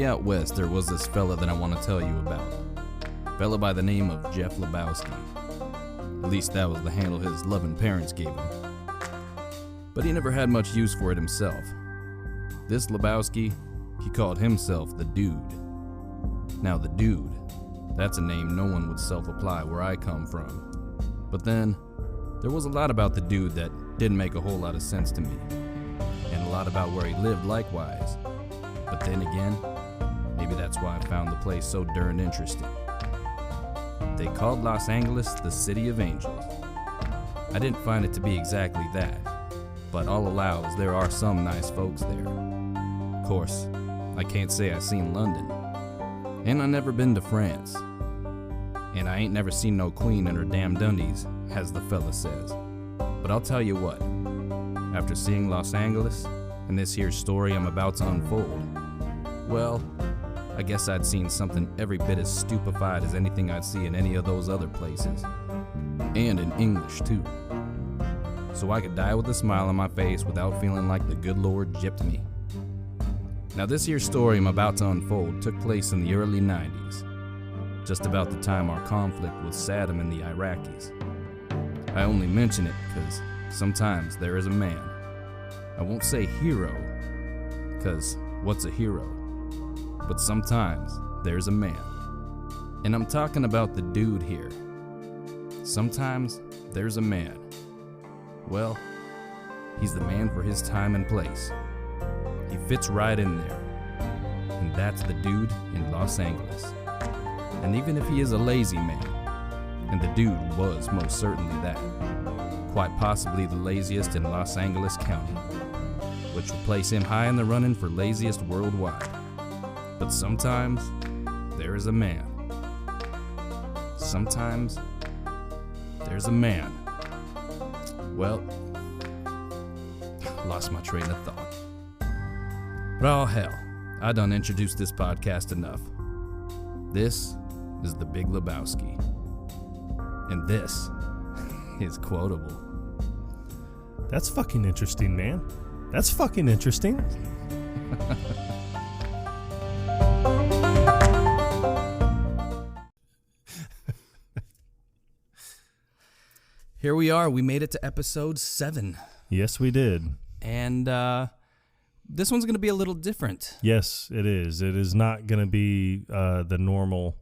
out west, there was this fella that I want to tell you about. A fella by the name of Jeff Lebowski. At least that was the handle his loving parents gave him. But he never had much use for it himself. This Lebowski, he called himself the Dude. Now the Dude, that's a name no one would self-apply where I come from. But then, there was a lot about the Dude that didn't make a whole lot of sense to me. And a lot about where he lived likewise. But then again, maybe that's why I found the place so darn interesting. They called Los Angeles the City of Angels. I didn't find it to be exactly that, but I'll allow as there are some nice folks there. Of course, I can't say I seen London, and I never been to France, and I ain't never seen no queen in her damn dundies, as the fella says. But I'll tell you what, after seeing Los Angeles, and this here story I'm about to unfold, well, I guess I'd seen something every bit as stupefied as anything I'd see in any of those other places. And in English, too. So I could die with a smile on my face without feeling like the good Lord gypped me. Now this here story I'm about to unfold took place in the early 90s, just about the time our conflict with Saddam and the Iraqis. I only mention it because sometimes there is a man. I won't say hero, because what's a hero? But sometimes there's a man. And I'm talking about the Dude here. Sometimes there's a man. Well, he's the man for his time and place. He fits right in there. And that's the Dude in Los Angeles. And even if he is a lazy man, and the Dude was most certainly that, quite possibly the laziest in Los Angeles County, which will place him high in the running for laziest worldwide. But sometimes, there is a man. Sometimes, there's a man. Well, lost my train of thought. But oh hell, I done introduced this podcast enough. This is the Big Lebowski. And this is quotable. That's fucking interesting, man. That's fucking interesting. Here we are. We made it to episode 7. Yes, we did. And this one's going to be a little different. Yes, it is. It is not going to be the normal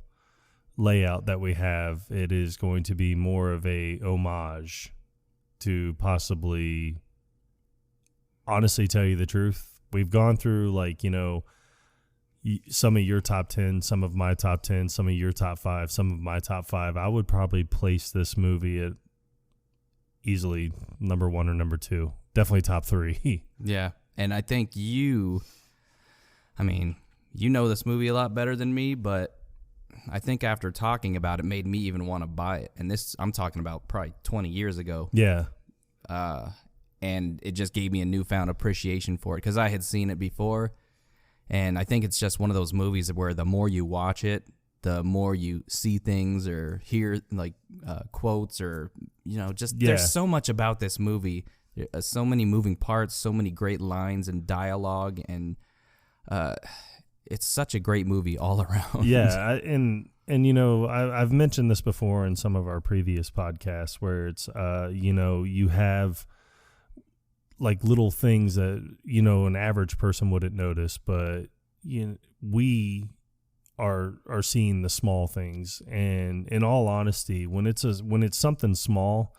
layout that we have. It is going to be more of a homage to possibly, honestly tell you the truth. We've gone through, like, you know, some of your top 10, some of my top 10, some of your top 5, some of my top 5. I would probably place this movie at easily number 1 or number 2. Definitely top 3. Yeah. And I think you know this movie a lot better than me, but I think after talking about it made me even want to buy it. And this, I'm talking about probably 20 years ago. Yeah. And it just gave me a newfound appreciation for it because I had seen it before. And I think it's just one of those movies where the more you watch it, the more you see things or hear like quotes or, you know, just there's so much about this movie. So many moving parts, so many great lines and dialogue, and it's such a great movie all around. Yeah, and you know, I've mentioned this before in some of our previous podcasts where it's, you know, you have like little things that, you know, an average person wouldn't notice, but you know, we are seeing the small things. And in all honesty, when it's something small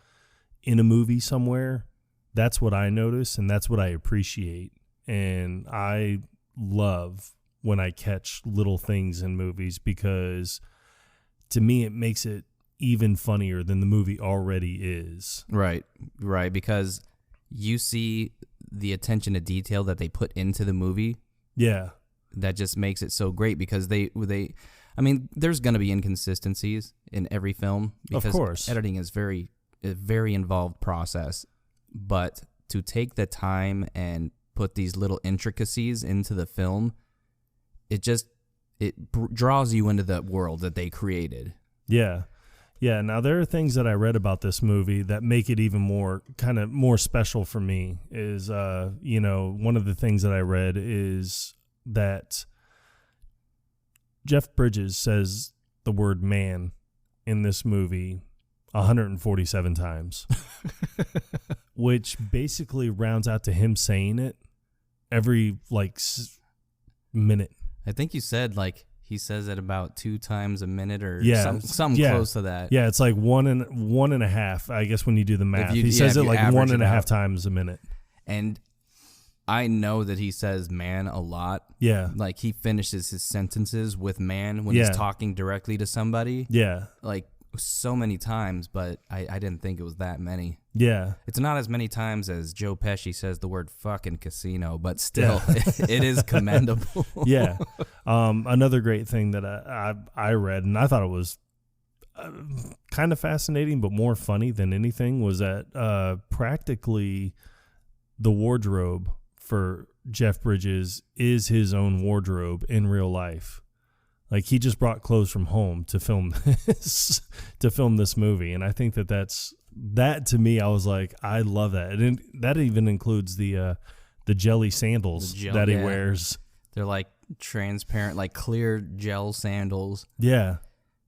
in a movie somewhere, that's what I notice and that's what I appreciate. And I love when I catch little things in movies because to me it makes it even funnier than the movie already is. Right, because you see the attention to detail that they put into the movie. Yeah. That just makes it so great because they I mean, there's going to be inconsistencies in every film because of course. Editing is a very involved process. But to take the time and put these little intricacies into the film, it draws you into the world that they created. Yeah. Yeah. Now, there are things that I read about this movie that make it even more special for me is, you know, one of the things that I read is that Jeff Bridges says the word man in this movie 147 times, which basically rounds out to him saying it every minute. I think you said he says it about 2 times a minute or something close to that. Yeah, it's like one and a half. I guess when you do the math, he says it like 1.5 times a minute. And I know that he says man a lot. Yeah. Like he finishes his sentences with man when he's talking directly to somebody. Yeah. Like so many times, but I didn't think it was that many. Yeah. It's not as many times as Joe Pesci says the word fuck in Casino, but still, it is commendable. Yeah. Another great thing that I read, and I thought it was kind of fascinating, but more funny than anything, was that practically the wardrobe for Jeff Bridges is his own wardrobe in real life. Like he just brought clothes from home to film this movie, and I think that to me, I was like, I love that. And that even includes the jelly sandals that he wears. They're like transparent, like clear gel sandals. Yeah.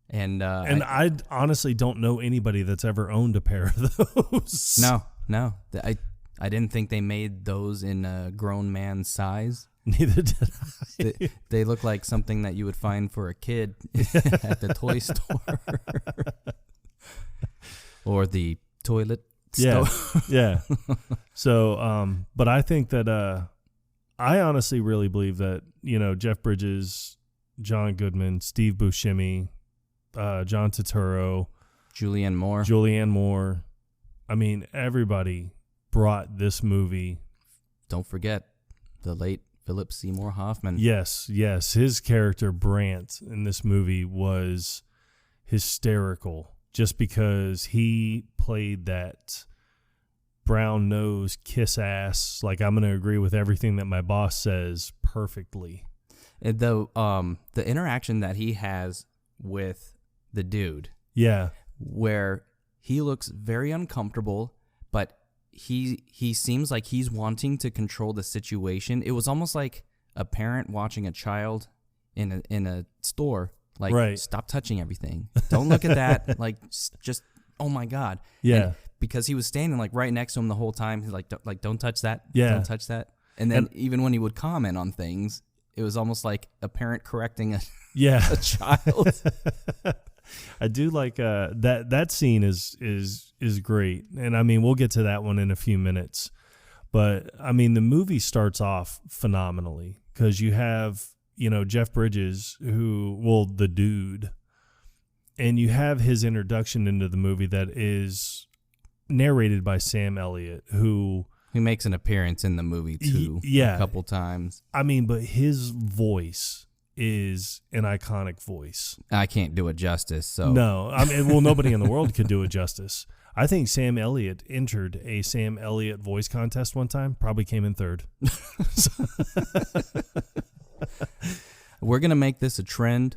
And I honestly don't know anybody that's ever owned a pair of those. No. I didn't think they made those in a grown man's size. Neither did I. They look like something that you would find for a kid at the toy store. Or the toilet store. Yeah. So, but I think that I honestly really believe that, Jeff Bridges, John Goodman, Steve Buscemi, John Turturro, Julianne Moore. I mean, everybody brought this movie. Don't forget the late Philip Seymour Hoffman. Yes. His character Brant in this movie was hysterical just because he played that brown nose, kiss ass, like I'm going to agree with everything that my boss says perfectly. And the interaction that he has with the dude. Yeah. Where he looks very uncomfortable, but he seems like he's wanting to control the situation. It was almost like a parent watching a child in a store. Like, right. Stop touching everything. Don't look at that. Like, just, oh my God. Yeah. And because he was standing like right next to him the whole time. He's like, don't touch that. Yeah. Don't touch that. And then even when he would comment on things, it was almost like a parent correcting a child. I do like that scene is great. And I mean, we'll get to that one in a few minutes. But I mean, the movie starts off phenomenally because you have, Jeff Bridges, the dude, and you have his introduction into the movie that is narrated by Sam Elliott, who makes an appearance in the movie too, a couple times. I mean, but his voice is an iconic voice. I can't do it justice. So no, I mean, well, nobody in the world could do it justice. I think Sam Elliott entered a Sam Elliott voice contest one time, probably came in third. We're going to make this a trend.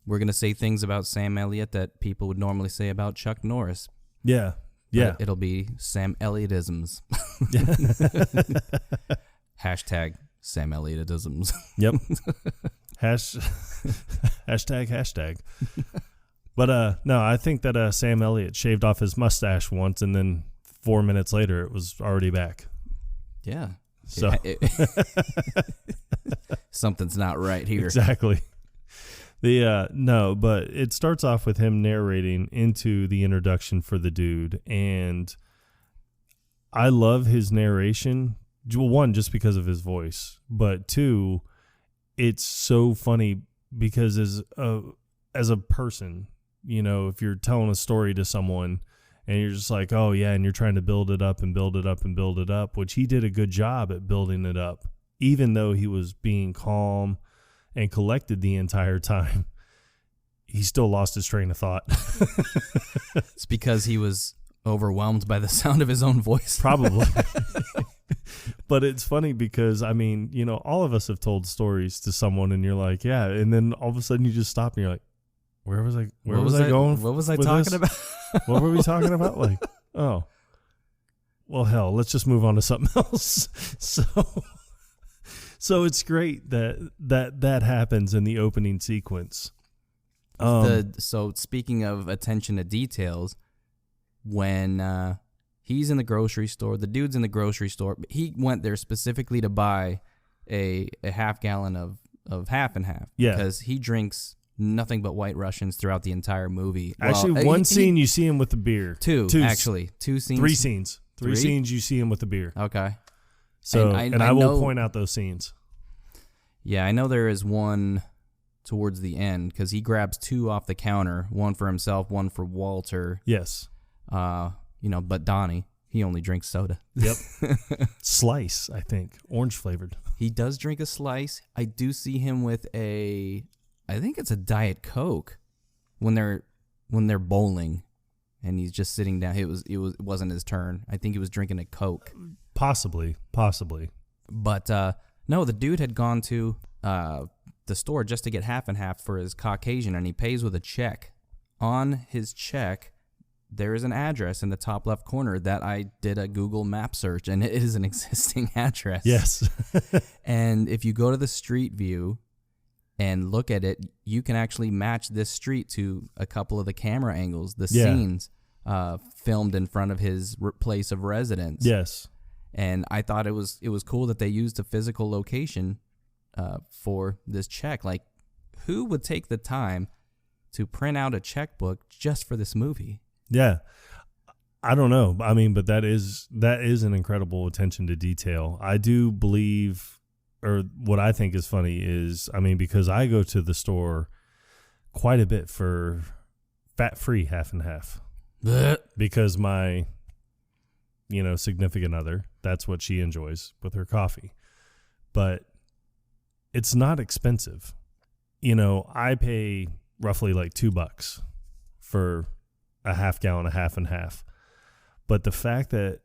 We're going to say things about Sam Elliott that people would normally say about Chuck Norris. Yeah. Yeah. But it'll be Sam Elliotisms. Hashtag Sam Elliotisms. Yep. Hashtag. But no, I think that Sam Elliott shaved off his mustache once, and then 4 minutes later, it was already back. Yeah. So something's not right here. Exactly. No, but it starts off with him narrating into the introduction for the dude, and I love his narration. One, just because of his voice, but two, it's so funny because as a person, if you're telling a story to someone and you're just like, oh yeah, and you're trying to build it up and build it up and build it up, which he did a good job at building it up, even though he was being calm and collected the entire time, he still lost his train of thought. It's because he was overwhelmed by the sound of his own voice. Probably. But it's funny because, I mean, all of us have told stories to someone and you're like, yeah. And then all of a sudden you just stop and you're like, where was I going? What was I talking about? What were we talking about? Like, oh, well, hell, let's just move on to something else. So it's great that happens in the opening sequence. So speaking of attention to details, when he's in the grocery store, the dude's in the grocery store, he went there specifically to buy a half gallon of half and half. Yeah. Because he drinks nothing but White Russians throughout the entire movie. Actually, one scene you see him with the beer. Two scenes. Three scenes. Three scenes you see him with the beer. Okay. So, I will point out those scenes. Yeah, I know there is one towards the end because he grabs two off the counter, one for himself, one for Walter. Yes. But Donnie, he only drinks soda. Yep. Slice, I think, orange flavored. He does drink a slice. I do see him with I think it's a Diet Coke when they're bowling, and he's just sitting down. It wasn't his turn. I think he was drinking a Coke. Possibly. But no, the dude had gone to the store just to get half and half for his Caucasian, and he pays with a check. On his check, there is an address in the top left corner that I did a Google map search, and it is an existing address. Yes. And if you go to the street view and look at it, you can actually match this street to a couple of the camera angles, the scenes filmed in front of his place of residence. Yes. And I thought it was cool that they used a physical location for this check. Like, who would take the time to print out a checkbook just for this movie? Yeah. I don't know. I mean, but that is an incredible attention to detail. I do believe, or what I think is funny is, I mean, because I go to the store quite a bit for fat-free half and half. Because my, significant other, that's what she enjoys with her coffee. But it's not expensive. I pay roughly like $2 for a half gallon of half and half. But the fact that,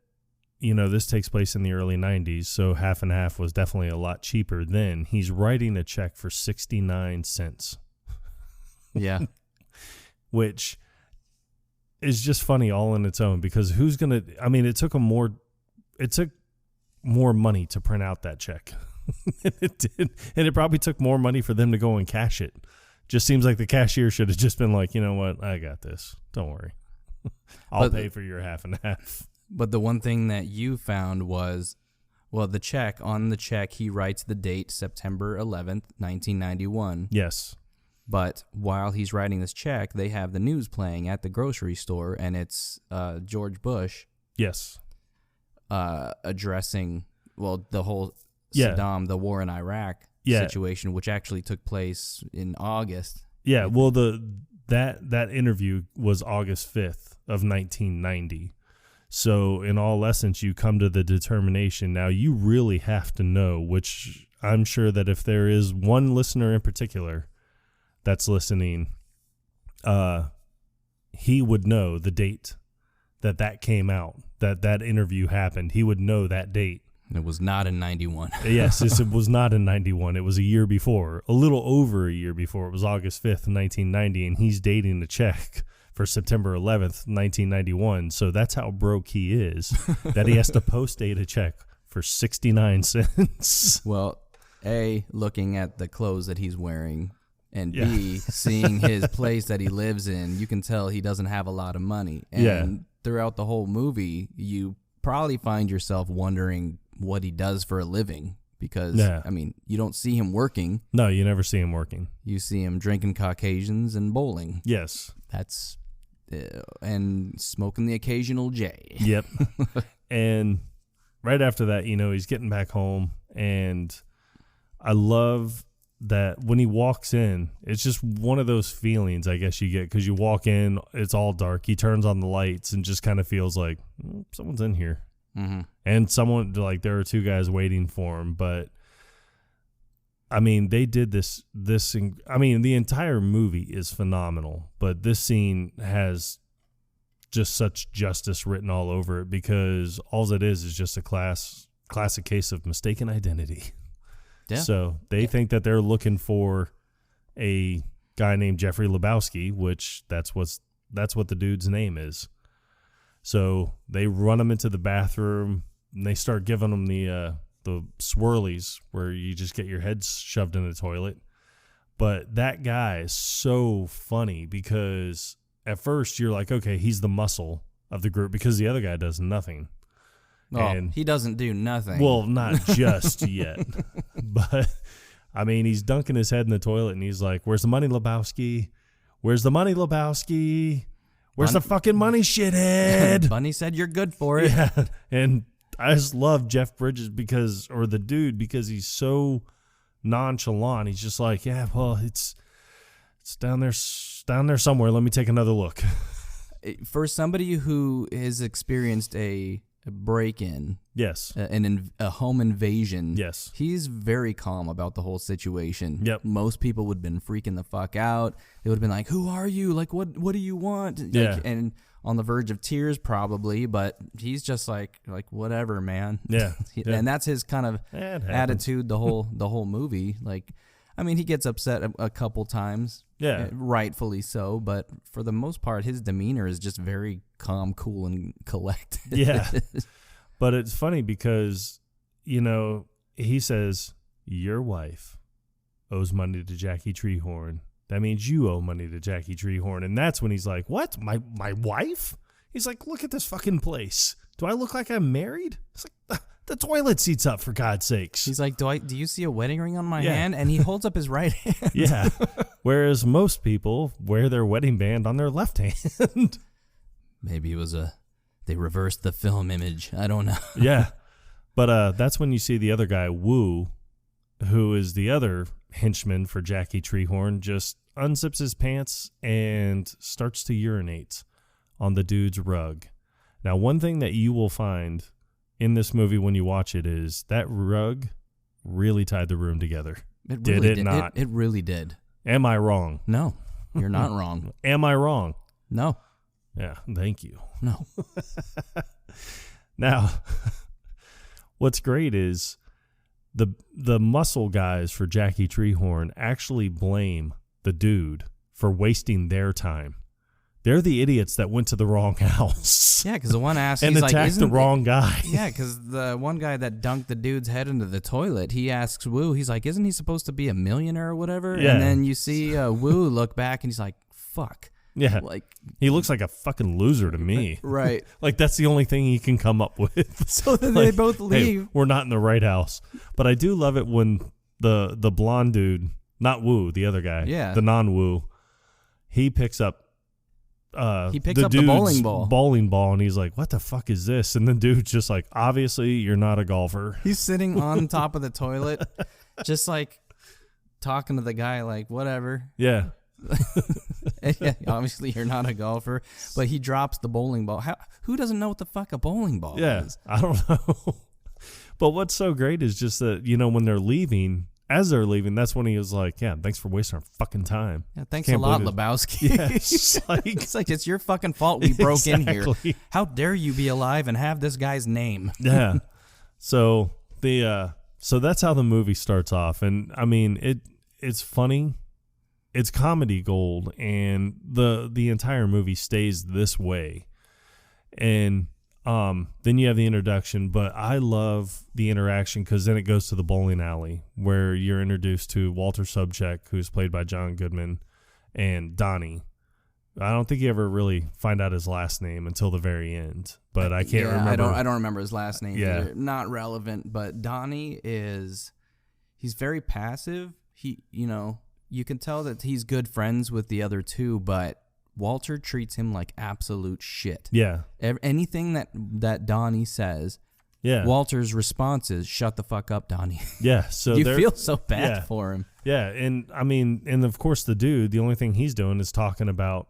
this takes place in the early 90s, so half and half was definitely a lot cheaper then. He's writing a check for 69 cents. Yeah. Which is just funny all in its own, because it took more money to print out that check. It did. And it probably took more money for them to go and cash it. Just seems like the cashier should have just been like, you know what, I got this. Don't worry. I'll pay for your half and half. But the one thing that you found was, on the check, he writes the date September 11th, 1991. Yes. But while he's writing this check, they have the news playing at the grocery store, and it's George Bush. Yes. Addressing, the whole Saddam, the war in Iraq situation, which actually took place in August. Yeah, well, that interview was August 5th of 1990. So in all essence, you come to the determination, now you really have to know, which I'm sure that if there is one listener in particular that's listening, he would know the date that came out, that interview happened. He would know that date. It was not in 91. Yes, it was not in 91. It was a year before, a little over a year before. It was August 5th, 1990, and he's dating the check for September 11th, 1991. So that's how broke he is, that he has to post-date a check for 69 cents. Well, A, looking at the clothes that he's wearing, and B, seeing his place that he lives in, you can tell he doesn't have a lot of money. And throughout the whole movie, you probably find yourself wondering what he does for a living, because you don't see him working. No, you never see him working. You see him drinking Caucasians and bowling. Yes. That's and smoking the occasional J. Yep. And right after that, he's getting back home, and I love that when he walks in, it's just one of those feelings I guess you get, because you walk in, it's all dark, he turns on the lights and just kind of feels like someone's in here. Mm-hmm. And someone, like, there are two guys waiting for him. But I mean, they did this the entire movie is phenomenal, but this scene has just such justice written all over it, because all it is just a classic case of mistaken identity. Yeah. So they think that they're looking for a guy named Jeffrey Lebowski, which that's what the dude's name is. So they run him into the bathroom, and they start giving him the swirlies where you just get your head shoved in the toilet. But that guy is so funny because at first you're like, okay, he's the muscle of the group because the other guy does nothing. Oh, and he doesn't do nothing. Well, not just yet. But, I mean, he's dunking his head in the toilet and he's like, where's the money, Lebowski? Where's the money, Lebowski? Where's the fucking money, shithead? Bunny said you're good for it. Yeah, and I just love Jeff Bridges because he's so nonchalant. He's just like, yeah, well, it's down there somewhere. Let me take another look. For somebody who has experienced a break-in, yes, a home invasion, yes, he's very calm about the whole situation. Yep. Most people would have been freaking the fuck out. They would have been like, "Who are you? Like, what do you want?" Yeah, and on the verge of tears probably, but he's just like whatever, man. Yeah, And that's his kind of attitude the whole movie. Like, I mean, he gets upset a couple times. Yeah. Rightfully so, but for the most part, his demeanor is just very calm, cool, and collected. Yeah. But it's funny because, he says, your wife owes money to Jackie Treehorn. That means you owe money to Jackie Treehorn. And that's when he's like, what? My wife? He's like, look at this fucking place. Do I look like I'm married? It's like, the toilet seat's up, for God's sakes. He's like, do you see a wedding ring on my hand? And he holds up his right hand. Yeah. Whereas most people wear their wedding band on their left hand. Maybe it was they reversed the film image. I don't know. Yeah. But that's when you see the other guy, Woo, who is the other henchman for Jackie Treehorn, just unzips his pants and starts to urinate on the dude's rug. Now, one thing that you will find in this movie when you watch it is that rug really tied the room together. Did it not? It really did. Am I wrong? No, you're not wrong. Am I wrong? No. Yeah, thank you. No. Now, what's great is the muscle guys for Jackie Treehorn actually blame the dude for wasting their time. They're the idiots that went to the wrong house. Yeah, because the one asked and attacked the wrong guy. Yeah, because the one guy that dunked the dude's head into the toilet, he asks Woo, he's like, isn't he supposed to be a millionaire or whatever? Yeah. And then you see Woo look back and he's like, fuck. Yeah, like he looks like a fucking loser to me. Right. Like that's the only thing he can come up with. So then they both leave. Hey, we're not in the right house. But I do love it when the blonde dude, not Woo, the other guy, the non-Woo, he picks up the bowling ball, and he's like, what the fuck is this? And the dude's just like, obviously you're not a golfer. He's sitting on top of the toilet, just like talking to the guy like, whatever. Yeah. Yeah, obviously you're not a golfer, but he drops the bowling ball. Who doesn't know what the fuck a bowling ball is? I don't know. But what's so great is just that, when they're leaving, as they're leaving, that's when he was like, yeah, thanks for wasting our fucking time. Yeah, thanks a lot, Lebowski. Yeah, it's like, it's your fucking fault we broke in here. How dare you be alive and have this guy's name? Yeah. So so that's how the movie starts off. And I mean, it's funny. It's comedy gold, and the entire movie stays this way. And then you have the introduction, but I love the interaction because then it goes to the bowling alley where you're introduced to Walter Sobchak, who's played by John Goodman, and Donnie. I don't think you ever really find out his last name until the very end, but I can't remember. I don't remember his last name either. Not relevant, but Donnie he's very passive. You can tell that he's good friends with the other two, but Walter treats him like absolute shit. Yeah. Anything that Donnie says, Walter's response is, shut the fuck up, Donnie. Yeah. So you feel so bad for him. Yeah. And I mean, and of course the dude, the only thing he's doing is talking about,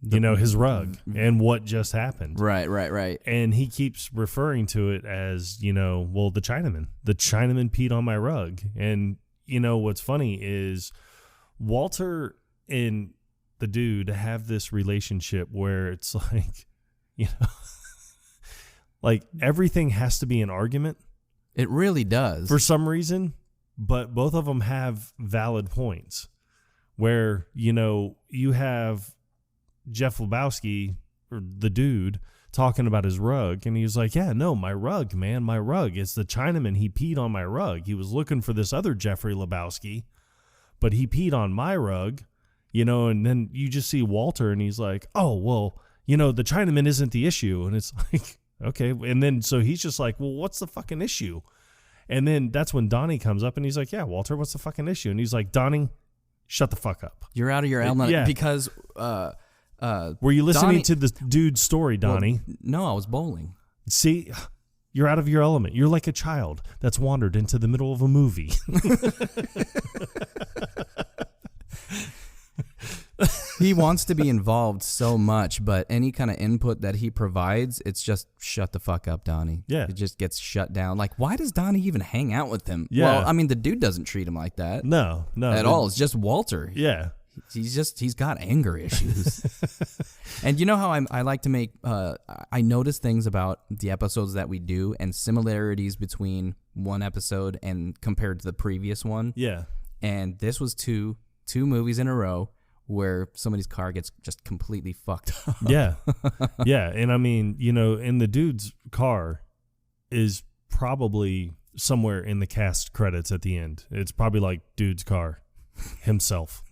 his rug and what just happened. Right. And he keeps referring to it as, the Chinaman. The Chinaman peed on my rug. And, what's funny is Walter and the dude have this relationship where it's like, like everything has to be an argument. It really does. For some reason, but both of them have valid points where, you have Jeff Lebowski, or the dude, talking about his rug. And he was like, yeah, no, my rug, man, my rug. It's the Chinaman. He peed on my rug. He was looking for this other Jeffrey Lebowski, but he peed on my rug, you know, and then you just see Walter and he's like, oh, well, you know, the Chinaman isn't the issue. And it's like, okay. And then so he's just like, well, what's the fucking issue? And then that's when Donnie comes up and he's like, yeah, Walter, what's the fucking issue? And he's like, Donnie, shut the fuck up. You're out of your element because were you listening to the dude's story, Donnie? Well, no, I was bowling. See, you're out of your element. You're like a child that's wandered into the middle of a movie. He wants to be involved so much, but any kind of input that he provides, it's just shut the fuck up, Donnie. Yeah. It just gets shut down. Like, why does Donnie even hang out with him? Yeah. Well, I mean, the dude doesn't treat him like that. No. At all. It's just Walter. Yeah. He's got anger issues. And you know how I like to make, I notice things about the episodes that we do and similarities between one episode and compared to the previous one. Yeah. And this was two movies in a row where somebody's car gets just completely fucked up. Yeah. Yeah. And I mean, you know, and the dude's car is probably somewhere in the cast credits at the end. It's probably like dude's car himself.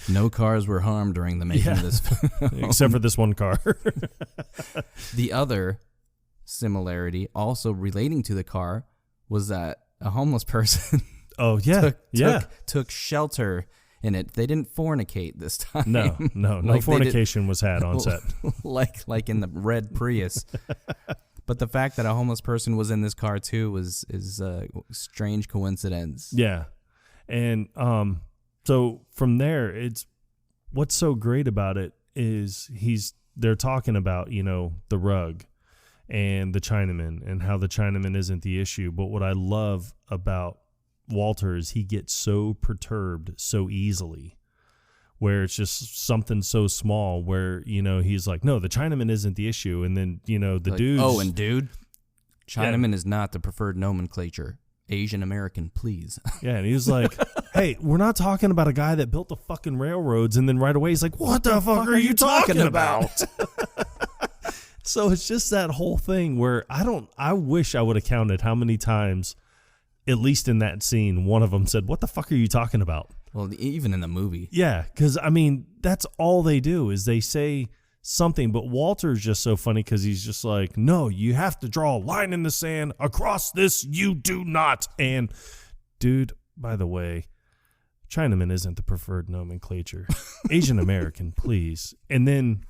No cars were harmed during the making of this film. Except for this one car. The other similarity, also relating to the car, was that a homeless person took shelter in it. They didn't fornicate this time. No like fornication was had on set. like in the red Prius. But the fact that a homeless person was in this car too is a strange coincidence. Yeah. And so from there, it's what's so great about it is they're talking about, you know, the rug and the Chinaman and how the Chinaman isn't the issue. But what I love about Walter is he gets so perturbed so easily, where it's just something so small where, you know, he's like, no, the Chinaman isn't the issue. And then, you know, the dude. Oh, and dude, Chinaman is not the preferred nomenclature. Asian American, please. Yeah, and he was like, hey, we're not talking about a guy that built the fucking railroads. And then right away he's like, what the fuck are you talking about? So it's just that whole thing where I wish I would have counted how many times, at least in that scene, one of them said, what the fuck are you talking about? Well, even in the movie. Yeah, because, I mean, that's all they do is they say something. But Walter's just so funny because he's just like, no, you have to draw a line in the sand. Across this, you do not. And, dude, by the way, Chinaman isn't the preferred nomenclature. Asian American, please. And then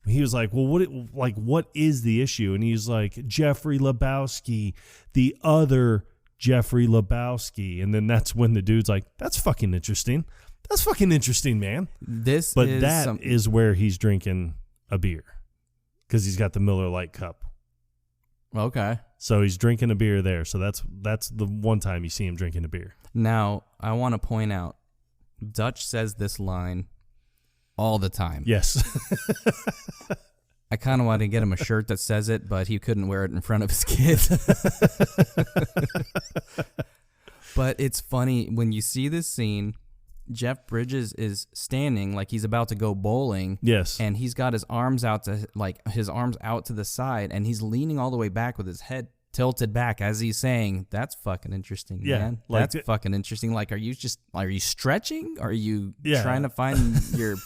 he was like, well, what is the issue? And he's like, Jeffrey Lebowski, the other Jeffrey Lebowski. And then that's when the dude's like, that's fucking interesting. That's fucking interesting, man. That is where he's drinking a beer because he's got the Miller Lite cup. Okay. So he's drinking a beer there. So that's the one time you see him drinking a beer. Now, I want to point out, Dutch says this line all the time. Yes. I kind of wanted to get him a shirt that says it, but he couldn't wear it in front of his kids. But it's funny, when you see this scene, Jeff Bridges is standing like he's about to go bowling. Yes. And he's got his arms out to the side, and he's leaning all the way back with his head tilted back as he's saying, that's fucking interesting, man. That's fucking interesting. Like, are you stretching? Are you trying to find your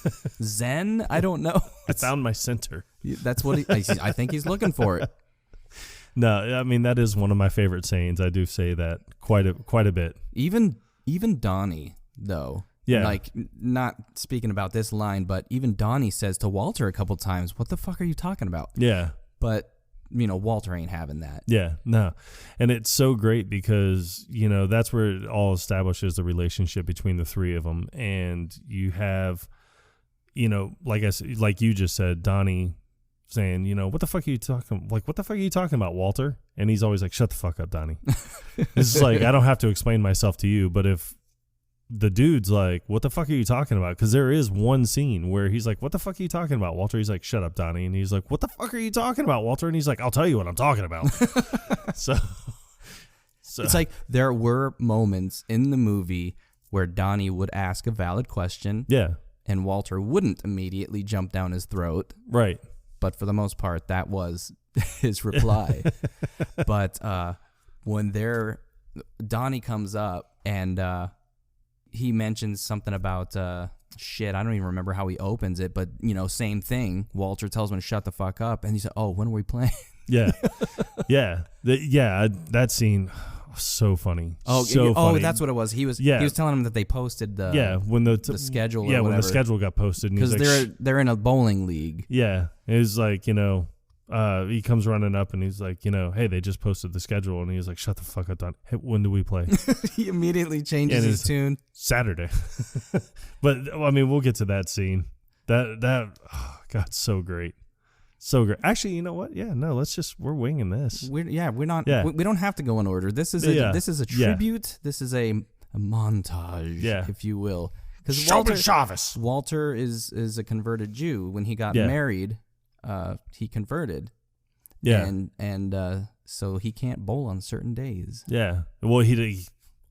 zen? I don't know. I found my center. That's what I think he's looking for it. No, I mean, that is one of my favorite sayings. I do say that quite a bit. Even Donnie, though. Yeah. Like, not speaking about this line, but even Donnie says to Walter a couple times, what the fuck are you talking about? Yeah. But, you know, Walter ain't having that. Yeah, no. And it's so great because, you know, that's where it all establishes the relationship between the three of them. And you have, you know, like you just said, Donnie saying, you know, what the fuck are you talking about, Walter? And he's always like, shut the fuck up, Donnie. It's like, I don't have to explain myself to you, but if the dude's like, what the fuck are you talking about? Because there is one scene where he's like, what the fuck are you talking about, Walter? He's like, shut up, Donnie. And he's like, what the fuck are you talking about, Walter? And he's like, I'll tell you what I'm talking about. so it's like there were moments in the movie where Donnie would ask a valid question. Yeah. And Walter wouldn't immediately jump down his throat. Right. but for the most part, that was his reply. But when Donnie comes up and he mentions something about shit, I don't even remember how he opens it, but same thing. Walter tells him to shut the fuck up, and he said, "Oh, when are we playing?" Yeah, that scene was so funny. Funny. That's what it was. He was telling him that they posted the when the schedule. When the schedule got posted, because they're in a bowling league. Yeah, it was like he comes running up and he's like, hey, they just posted the schedule, and he's like, shut the fuck up, Don. Hey, when do we play? He immediately changes his tune. Saturday. But I mean, we'll get to that scene. That God, so great. So great. Actually, you know what? Yeah, no, we're winging this. We don't have to go in order. This is a tribute. Yeah. This is a montage, if you will. Because Walter is a converted Jew. When he got married, he converted. Yeah. And so he can't bowl on certain days. Yeah. Well, he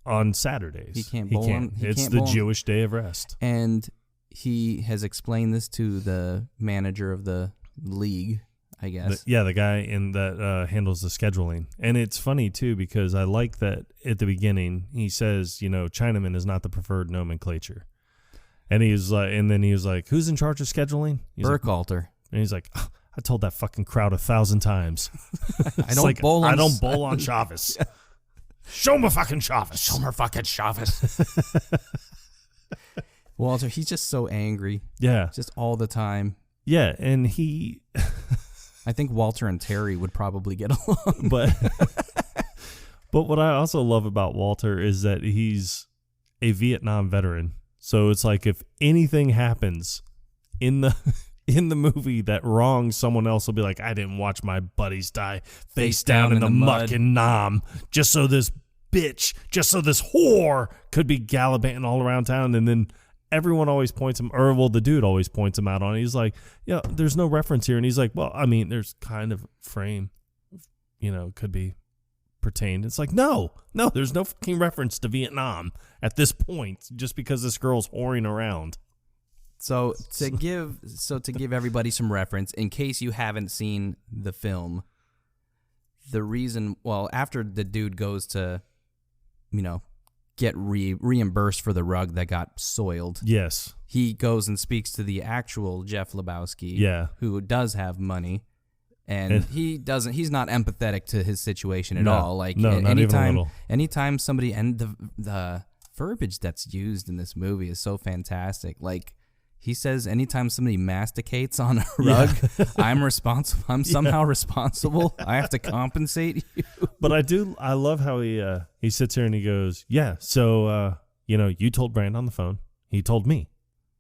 on Saturdays. He can't bowl on. It's the Jewish day of rest. And he has explained this to the manager of the league, I guess. The guy that handles the scheduling. And it's funny too, because I like that at the beginning he says, Chinaman is not the preferred nomenclature. And he was like, who's in charge of scheduling? Burkhalter. And he's like, oh, I told that fucking crowd 1,000 times. I don't bowl on Shabbos. Show me fucking Shabbos. Show me fucking Shabbos. Walter, he's just so angry. Yeah. Just all the time. Yeah, and I think Walter and Terry would probably get along. But what I also love about Walter is that he's a Vietnam veteran. So it's like if anything happens in the movie that wrongs someone else, will be like, I didn't watch my buddies die face down in the muck in Nam just so this whore could be gallivanting all around town. And then everyone always points him, the dude always points him out on it. He's like, there's no reference here. And he's like, well, I mean, there's kind of frame, could be pertained. It's like, no, there's no fucking reference to Vietnam at this point, just because this girl's whoring around. So to give everybody some reference, in case you haven't seen the film, the reason, after the dude goes to, get reimbursed for the rug that got soiled. Yes. He goes and speaks to the actual Jeff Lebowski, who does have money, and he's not empathetic to his situation at all. Like, not even a little. Anytime somebody, and the verbiage that's used in this movie is so fantastic. Like, he says, anytime somebody masticates on a rug, I'm responsible. I'm somehow responsible. I have to compensate you. But I love how he sits here and he goes, so, you told Brand on the phone. He told me.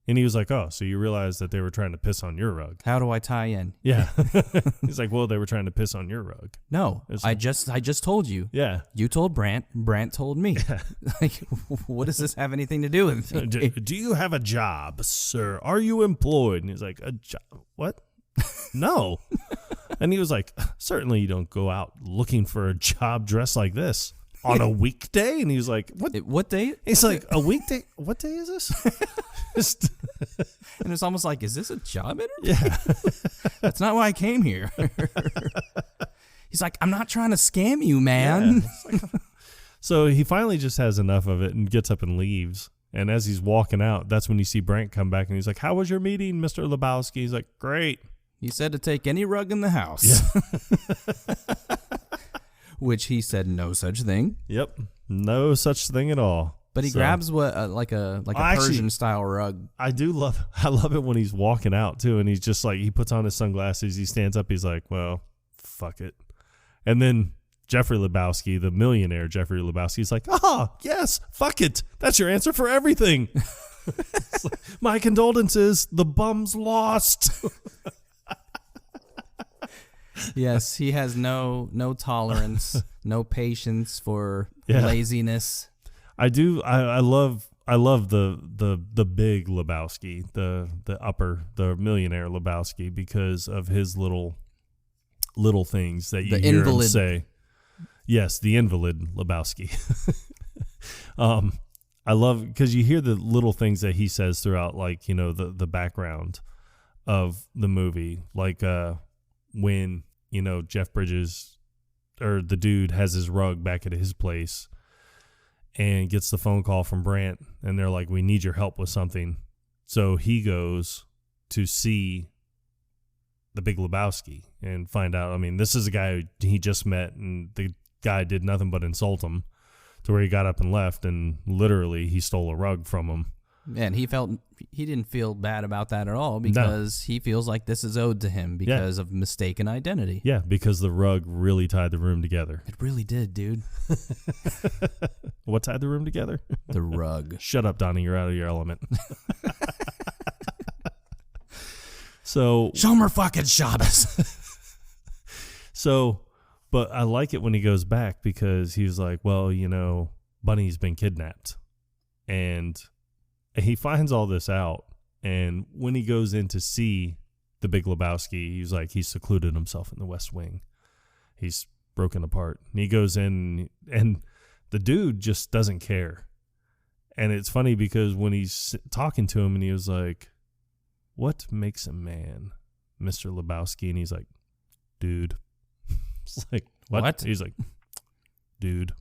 And he was like, oh, so you realized that they were trying to piss on your rug. How do I tie in? Yeah. He's like, well, they were trying to piss on your rug. No, I just told you. Yeah. You told Brant. Brant told me. Yeah. Like, what does this have anything to do with me? Do you have a job, sir? Are you employed? And he's like, a job? What? No. And he was like, certainly you don't go out looking for a job dressed like this. On a weekday? And he was like, what day? He's like, a weekday? What day is this? And it's almost like, is this a job interview? Yeah. That's not why I came here. He's like, I'm not trying to scam you, man. Yeah. So he finally just has enough of it and gets up and leaves. And as he's walking out, that's when you see Brant come back and he's like, how was your meeting, Mr. Lebowski? He's like, great. He said to take any rug in the house. Yeah. Which he said no such thing. Yep, no such thing at all. But he grabs like a Persian style rug. I love it when he's walking out too, and he's just like, he puts on his sunglasses, he stands up, he's like, well, fuck it. And then Jeffrey Lebowski, the millionaire Jeffrey Lebowski, is like, yes, fuck it. That's your answer for everything. Like, my condolences, the bum's lost. Yes, he has no tolerance, no patience for laziness. I do. I love the big Lebowski, the millionaire Lebowski, because of his little things that you hear him say. Yes, the invalid Lebowski. I love, because you hear the little things that he says throughout, like, the background of the movie, like when, Jeff Bridges, or the dude, has his rug back at his place and gets the phone call from Brant, and they're like, we need your help with something. So he goes to see the Big Lebowski and find out, this is a guy who he just met, and the guy did nothing but insult him to where he got up and left, and literally he stole a rug from him. And he didn't feel bad about that at all, because he feels like this is owed to him because of mistaken identity. Yeah, because the rug really tied the room together. It really did, dude. What tied the room together? The rug. Shut up, Donnie. You're out of your element. So Shomer fucking Shabbos. But I like it when he goes back, because he's like, well, Bunny's been kidnapped. And he finds all this out. And when he goes in to see the Big Lebowski, he's secluded himself in the West Wing. He's broken apart. And he goes in, and the dude just doesn't care. And it's funny because when he's talking to him, and he was like, what makes a man, Mr. Lebowski? And he's like, dude. It's like, what? He's like, dude.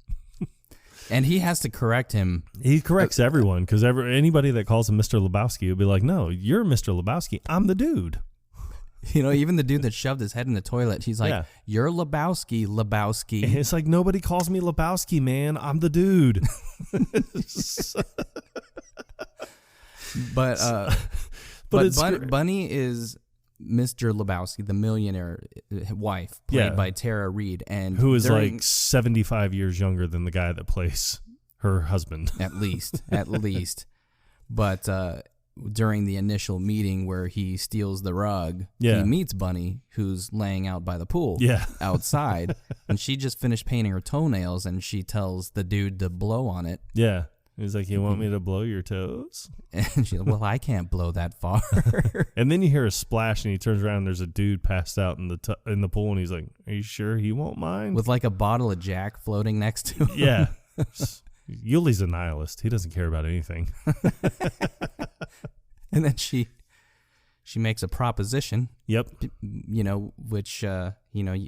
And he has to correct him. He corrects everyone, because anybody that calls him Mr. Lebowski will be like, no, you're Mr. Lebowski. I'm the dude. Even the dude that shoved his head in the toilet, he's like, you're Lebowski. And it's like, nobody calls me Lebowski, man. I'm the dude. But Bunny is Mr. Lebowski, the millionaire wife, played by Tara Reid, and who is like 75 years younger than the guy that plays her husband. At least. But during the initial meeting where he steals the rug, he meets Bunny, who's laying out by the pool outside, and she just finished painting her toenails, and she tells the dude to blow on it. Yeah. He's like, you want me to blow your toes? And she's like, well, I can't blow that far. And then you hear a splash, and he turns around, and there's a dude passed out in the pool, and he's like, are you sure he won't mind? With like a bottle of Jack floating next to him. Yeah. Yuli's a nihilist. He doesn't care about anything. And then she makes a proposition. Yep. Which,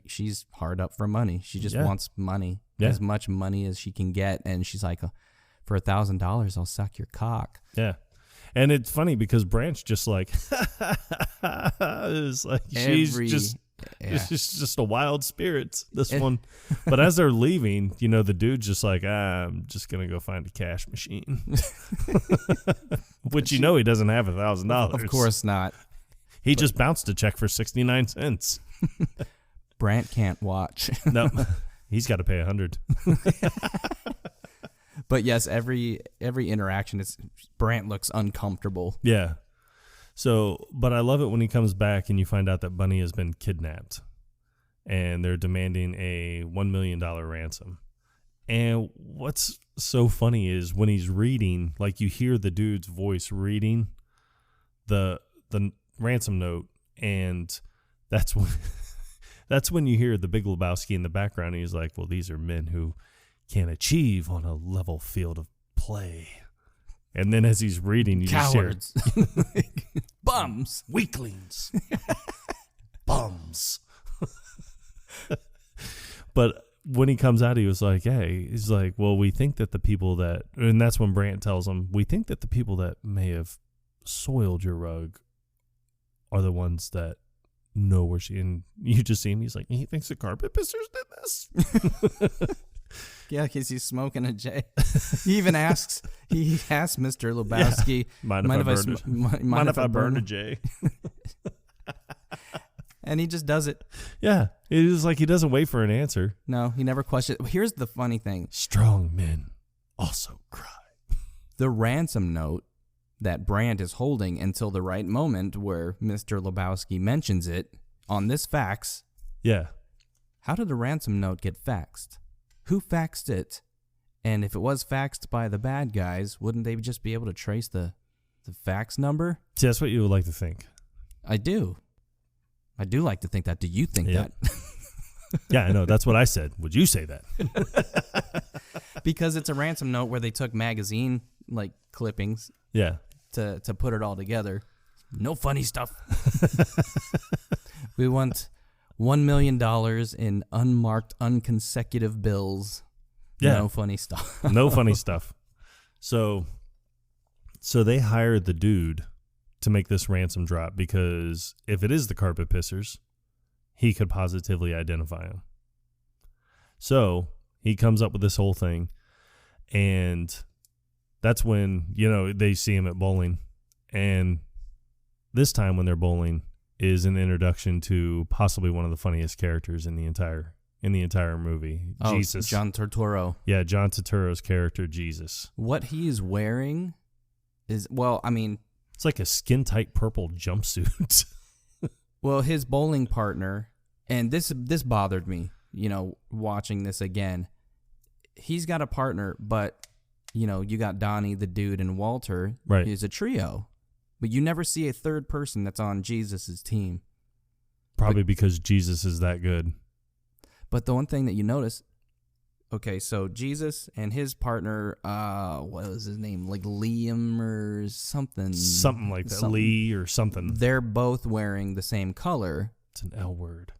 she's hard up for money. She just wants money. As much money as she can get. And she's like, for $1,000, I'll suck your cock. Yeah. And it's funny because Branch just like, it's like it's just a wild spirit, this one. But as they're leaving, the dude's just like, I'm just going to go find a cash machine. Which he doesn't have $1,000. Of course not. He just bounced a check for 69 cents. Brant can't watch. No, he's got to pay 100. But yes, every interaction, Brant looks uncomfortable. Yeah. So, but I love it when he comes back and you find out that Bunny has been kidnapped, and they're demanding a $1 million ransom. And what's so funny is when he's reading, like you hear the dude's voice reading the ransom note, and that's when you hear the Big Lebowski in the background. And he's like, well, these are men who can't achieve on a level field of play. And then as he's reading, you cowards, just hear, bums, weaklings, bums. But when he comes out, he was like, hey, he's like, well, we think that the people that, and that's when Brant tells him, we think that the people that may have soiled your rug are the ones that know where she, and you just see him, he's like, he thinks the carpet pissers did this. Yeah, because he's smoking a J. He asks Mr. Lebowski, mind if I burn a J? And he just does it. Yeah, it is like he doesn't wait for an answer. No, he never questions. Here's the funny thing. Strong men also cry. The ransom note that Brant is holding until the right moment where Mr. Lebowski mentions it on this fax. Yeah. How did a ransom note get faxed? Who faxed it? And if it was faxed by the bad guys, wouldn't they just be able to trace the fax number? See, that's what you would like to think. I do. I do like to think that. Do you think that? Yeah, I know. That's what I said. Would you say that? Because it's a ransom note where they took magazine clippings. Yeah. To put it all together. No funny stuff. We want $1 million in unmarked, unconsecutive bills. Yeah. No funny stuff. No funny stuff. So they hired the dude to make this ransom drop because if it is the carpet pissers, he could positively identify him. So he comes up with this whole thing, and that's when, they see him at bowling. And this time when they're bowling is an introduction to possibly one of the funniest characters in the entire movie. Oh, Jesus. John Turturro. Yeah, John Turturro's character, Jesus. What he's wearing is, it's like a skin-tight purple jumpsuit. well, his bowling partner, and this bothered me, watching this again. He's got a partner, but, you got Donnie, the dude, and Walter. Right. Is a trio. But you never see a third person that's on Jesus' team. Probably because Jesus is that good. But the one thing that you notice, okay, so Jesus and his partner, what was his name? Like Liam or something. Something like that. Lee or something. They're both wearing the same color. It's an L word.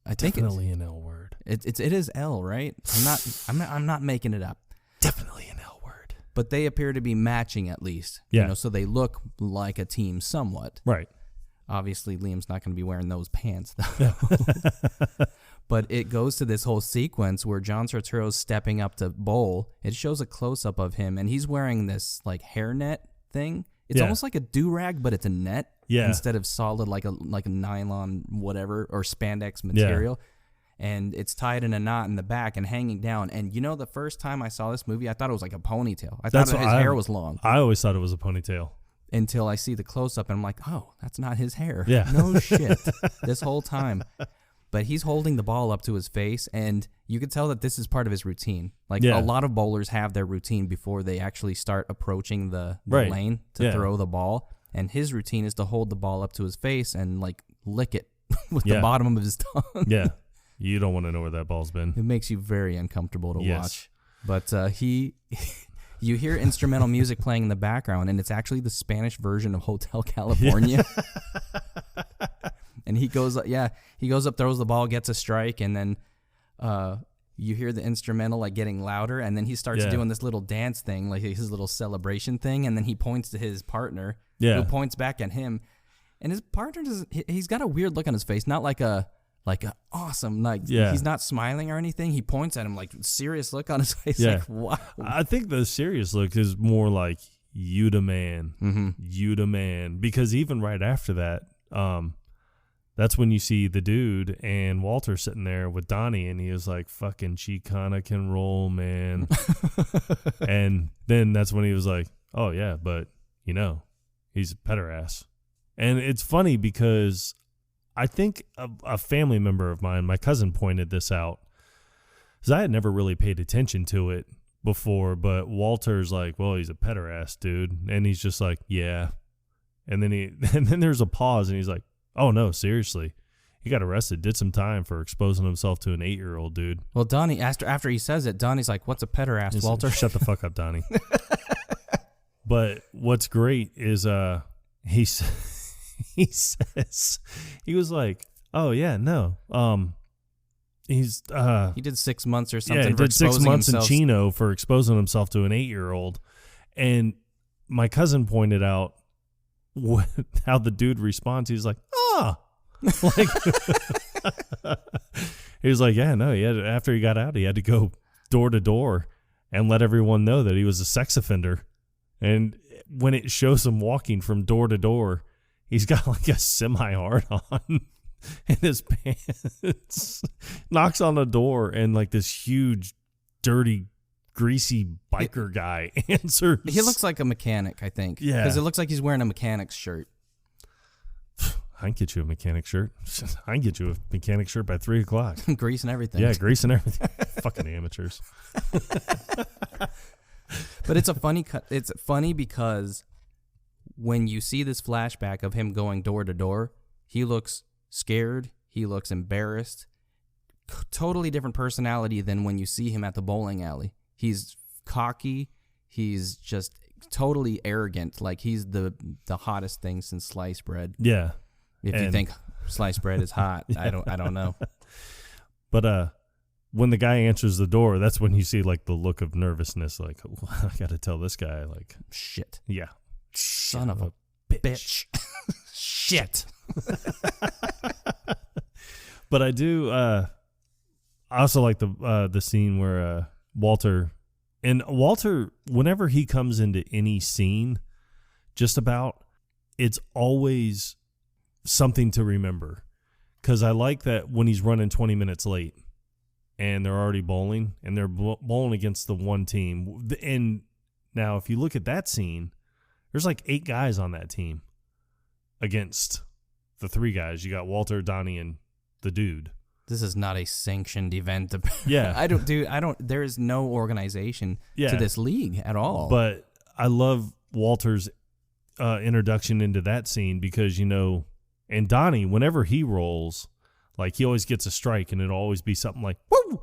I think definitely an L word. It is L, right? I'm not making it up. Definitely an L word. But they appear to be matching at least. Yeah. So they look like a team somewhat. Right. Obviously, Liam's not going to be wearing those pants, though. But it goes to this whole sequence where John Turturro's stepping up to bowl. It shows a close-up of him, and he's wearing this, like, hairnet thing. It's almost like a do-rag, but it's a net instead of solid, like a nylon whatever or spandex material. Yeah. And it's tied in a knot in the back and hanging down. And the first time I saw this movie, I thought it was like a ponytail. I thought his hair was long. I always thought it was a ponytail. Until I see the close-up, and I'm like, oh, that's not his hair. Yeah. No shit. This whole time. But he's holding the ball up to his face, and you could tell that this is part of his routine. Like, a lot of bowlers have their routine before they actually start approaching the lane to throw the ball. And his routine is to hold the ball up to his face and, like, lick it with the bottom of his tongue. Yeah. You don't want to know where that ball's been. It makes you very uncomfortable to watch. But you hear instrumental music playing in the background, and it's actually the Spanish version of Hotel California. And he goes up, throws the ball, gets a strike, and then you hear the instrumental like getting louder, and then he starts doing this little dance thing, like his little celebration thing, and then he points to his partner, who points back at him, and his partner he's got a weird look on his face, not like a awesome, he's not smiling or anything. He points at him like serious look on his face. Like, wow. I think the serious look is more like you the man, you the man, because even right after that, that's when you see the dude and Walter sitting there with Donnie, and he was like, fucking Chicana can roll, man. And then that's when he was like, oh yeah, but he's a pederast. And it's funny because I think a family member of mine, my cousin, pointed this out, because I had never really paid attention to it before, but Walter's like, well, he's a pederast, dude. And he's just like, yeah. And then there's a pause, and he's like, oh, no, seriously. He got arrested, did some time for exposing himself to an 8-year-old, dude. Well, Donnie, after he says it, Donnie's like, what's a pederast, Walter? Shut the fuck up, Donnie. But what's great is he says, he was like, oh, yeah, no. He did 6 months or something. Yeah, he did 6 months in Chino for exposing himself to an 8-year-old. And my cousin pointed out how the dude responds. He's like, like, he was like, yeah, no, after he got out, he had to go door to door and let everyone know that he was a sex offender. And when it shows him walking from door to door, he's got like a semi-hard on in his pants, knocks on the door, and like this huge, dirty, greasy biker guy answers. He looks like a mechanic, I think. Yeah. Because it looks like he's wearing a mechanic's shirt. I can get you a mechanic shirt. I can get you a mechanic shirt by 3 o'clock. Grease and everything. Yeah, grease and everything. Fucking amateurs. But it's it's funny because when you see this flashback of him going door to door, he looks scared. He looks embarrassed. Totally different personality than when you see him at the bowling alley. He's cocky. He's just totally arrogant. Like he's the hottest thing since sliced bread. Yeah. If you think sliced bread is hot. I don't know. But when the guy answers the door, that's when you see like the look of nervousness. Like, oh, I got to tell this guy. Like, shit. Yeah. Son of a bitch. Shit. But I do. I also like the scene where Walter, whenever he comes into any scene, just about, it's always something to remember. Because I like that when he's running 20 minutes late and they're already bowling and they're bowling against the one team. And now if you look at that scene, there's like 8 guys on that team against the 3 guys. You got Walter, Donnie, and the dude. This is not a sanctioned event. Yeah. There is no organization to this league at all. But I love Walter's introduction into that scene because, and Donnie, whenever he rolls, like he always gets a strike and it'll always be something like, woo,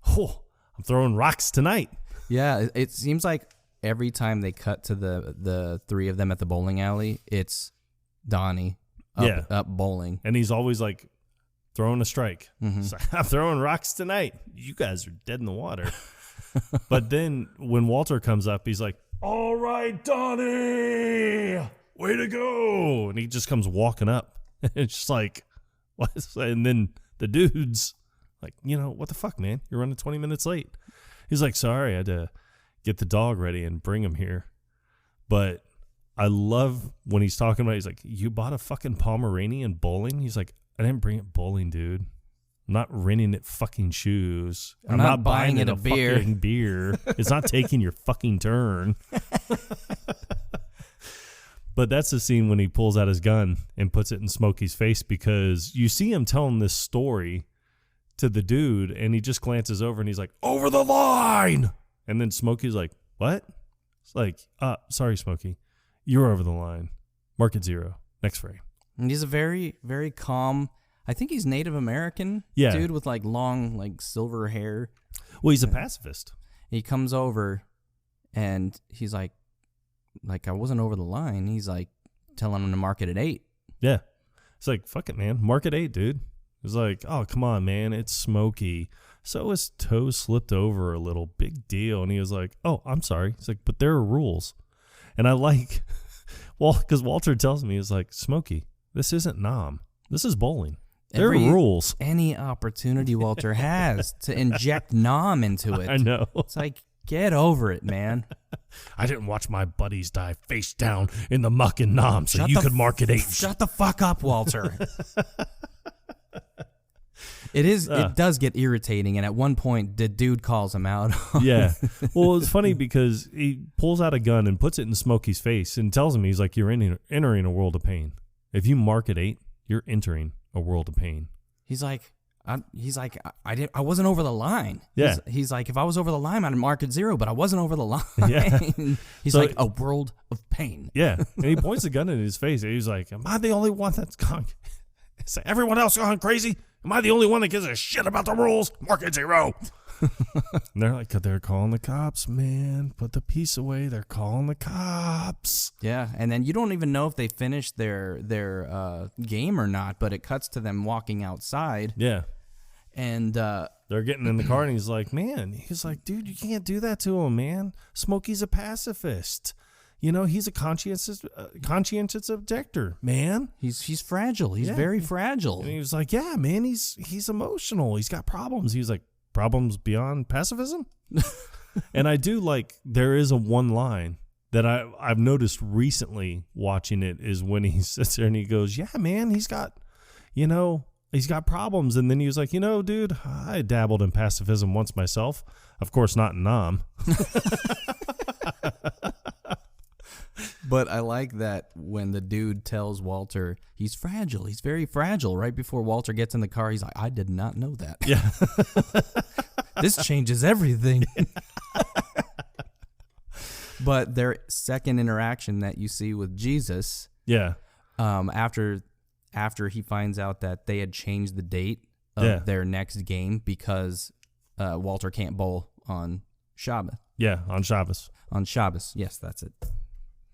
oh, I'm throwing rocks tonight. Yeah, it seems like every time they cut to the 3 of them at the bowling alley, it's Donnie up bowling. And he's always like throwing a strike. Mm-hmm. Like, I'm throwing rocks tonight. You guys are dead in the water. But then when Walter comes up, he's like, all right, Donnie, way to go. And he just comes walking up. It's just like, what? And then the dude's like, what the fuck, man? You're running 20 minutes late. He's like, sorry, I had to get the dog ready and bring him here. But I love when he's talking about, he's like, you bought a fucking Pomeranian bowling? He's like, I didn't bring it bowling, dude. I'm not renting it fucking shoes. I'm not buying it a beer. Fucking beer. It's not taking your fucking turn. But that's the scene when he pulls out his gun and puts it in Smokey's face because you see him telling this story to the dude and he just glances over and he's like, over the line. And then Smokey's like, what? It's like, sorry, Smokey. You're over the line. Market 0. Next frame. And he's a very, very calm, I think he's Native American dude with like long, like silver hair. Well, he's a pacifist. He comes over and he's like I wasn't over the line. He's like telling him to mark it at 8. Yeah. It's like, fuck it, man. Mark at 8, dude. It's like, oh, come on, man. It's Smokey. So his toe slipped over a little. Big deal. And he was like, oh, I'm sorry. He's like, but there are rules. And I like, well, because Walter tells me, he's like, Smokey, this isn't Nam. This is bowling. There are rules. Any opportunity Walter has to inject Nam into it. I know. It's like, get over it, man. I didn't watch my buddies die face down in the muck and Nam so you could mark it 8. Shut the fuck up, Walter. It does get irritating, and at one point, the dude calls him out. Yeah. Well, it's funny because he pulls out a gun and puts it in Smokey's face and tells him, he's like, you're entering a world of pain. If you mark at 8, you're entering a world of pain. He's like, I wasn't over the line. Yeah. He's like, if I was over the line, I'd mark at 0, but I wasn't over the line. Yeah. He's like, a world of pain. Yeah. And he points the gun in his face. And he's like, am I the only one that's gone? Is everyone else gone crazy? Am I the only one that gives a shit about the rules? Mark at 0. And they're like, they're calling the cops, man. Put the piece away. They're calling the cops. Yeah, and then you don't even know if they finished their game or not, but it cuts to them walking outside. Yeah. And they're getting in the car, and he's like, he's like, dude, you can't do that to him, man. Smokey's a pacifist. He's a conscientious objector, man. He's fragile. He's very fragile. And he was like, yeah, man, he's emotional. He's got problems. He was like, problems beyond pacifism? And I do like, there is a one line that I've noticed recently watching it is when he sits there and he goes, yeah, man, he's got problems. And then he was like, dude, I dabbled in pacifism once myself. Of course, not in Nam. But I like that when the dude tells Walter he's fragile. He's very fragile. Right before Walter gets in the car, he's like, I did not know that. Yeah. This changes everything. But their second interaction that you see with Jesus, yeah, after he finds out that they had changed the date of their next game because Walter can't bowl on Shabbos. Yeah, on Shabbos. On Shabbos. Yes, that's it.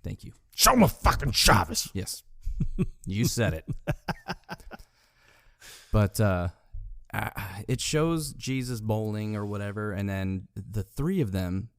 Thank you. Show him a fucking Shabbos. Yes. You said it. But it shows Jesus bowling or whatever, and then the three of them,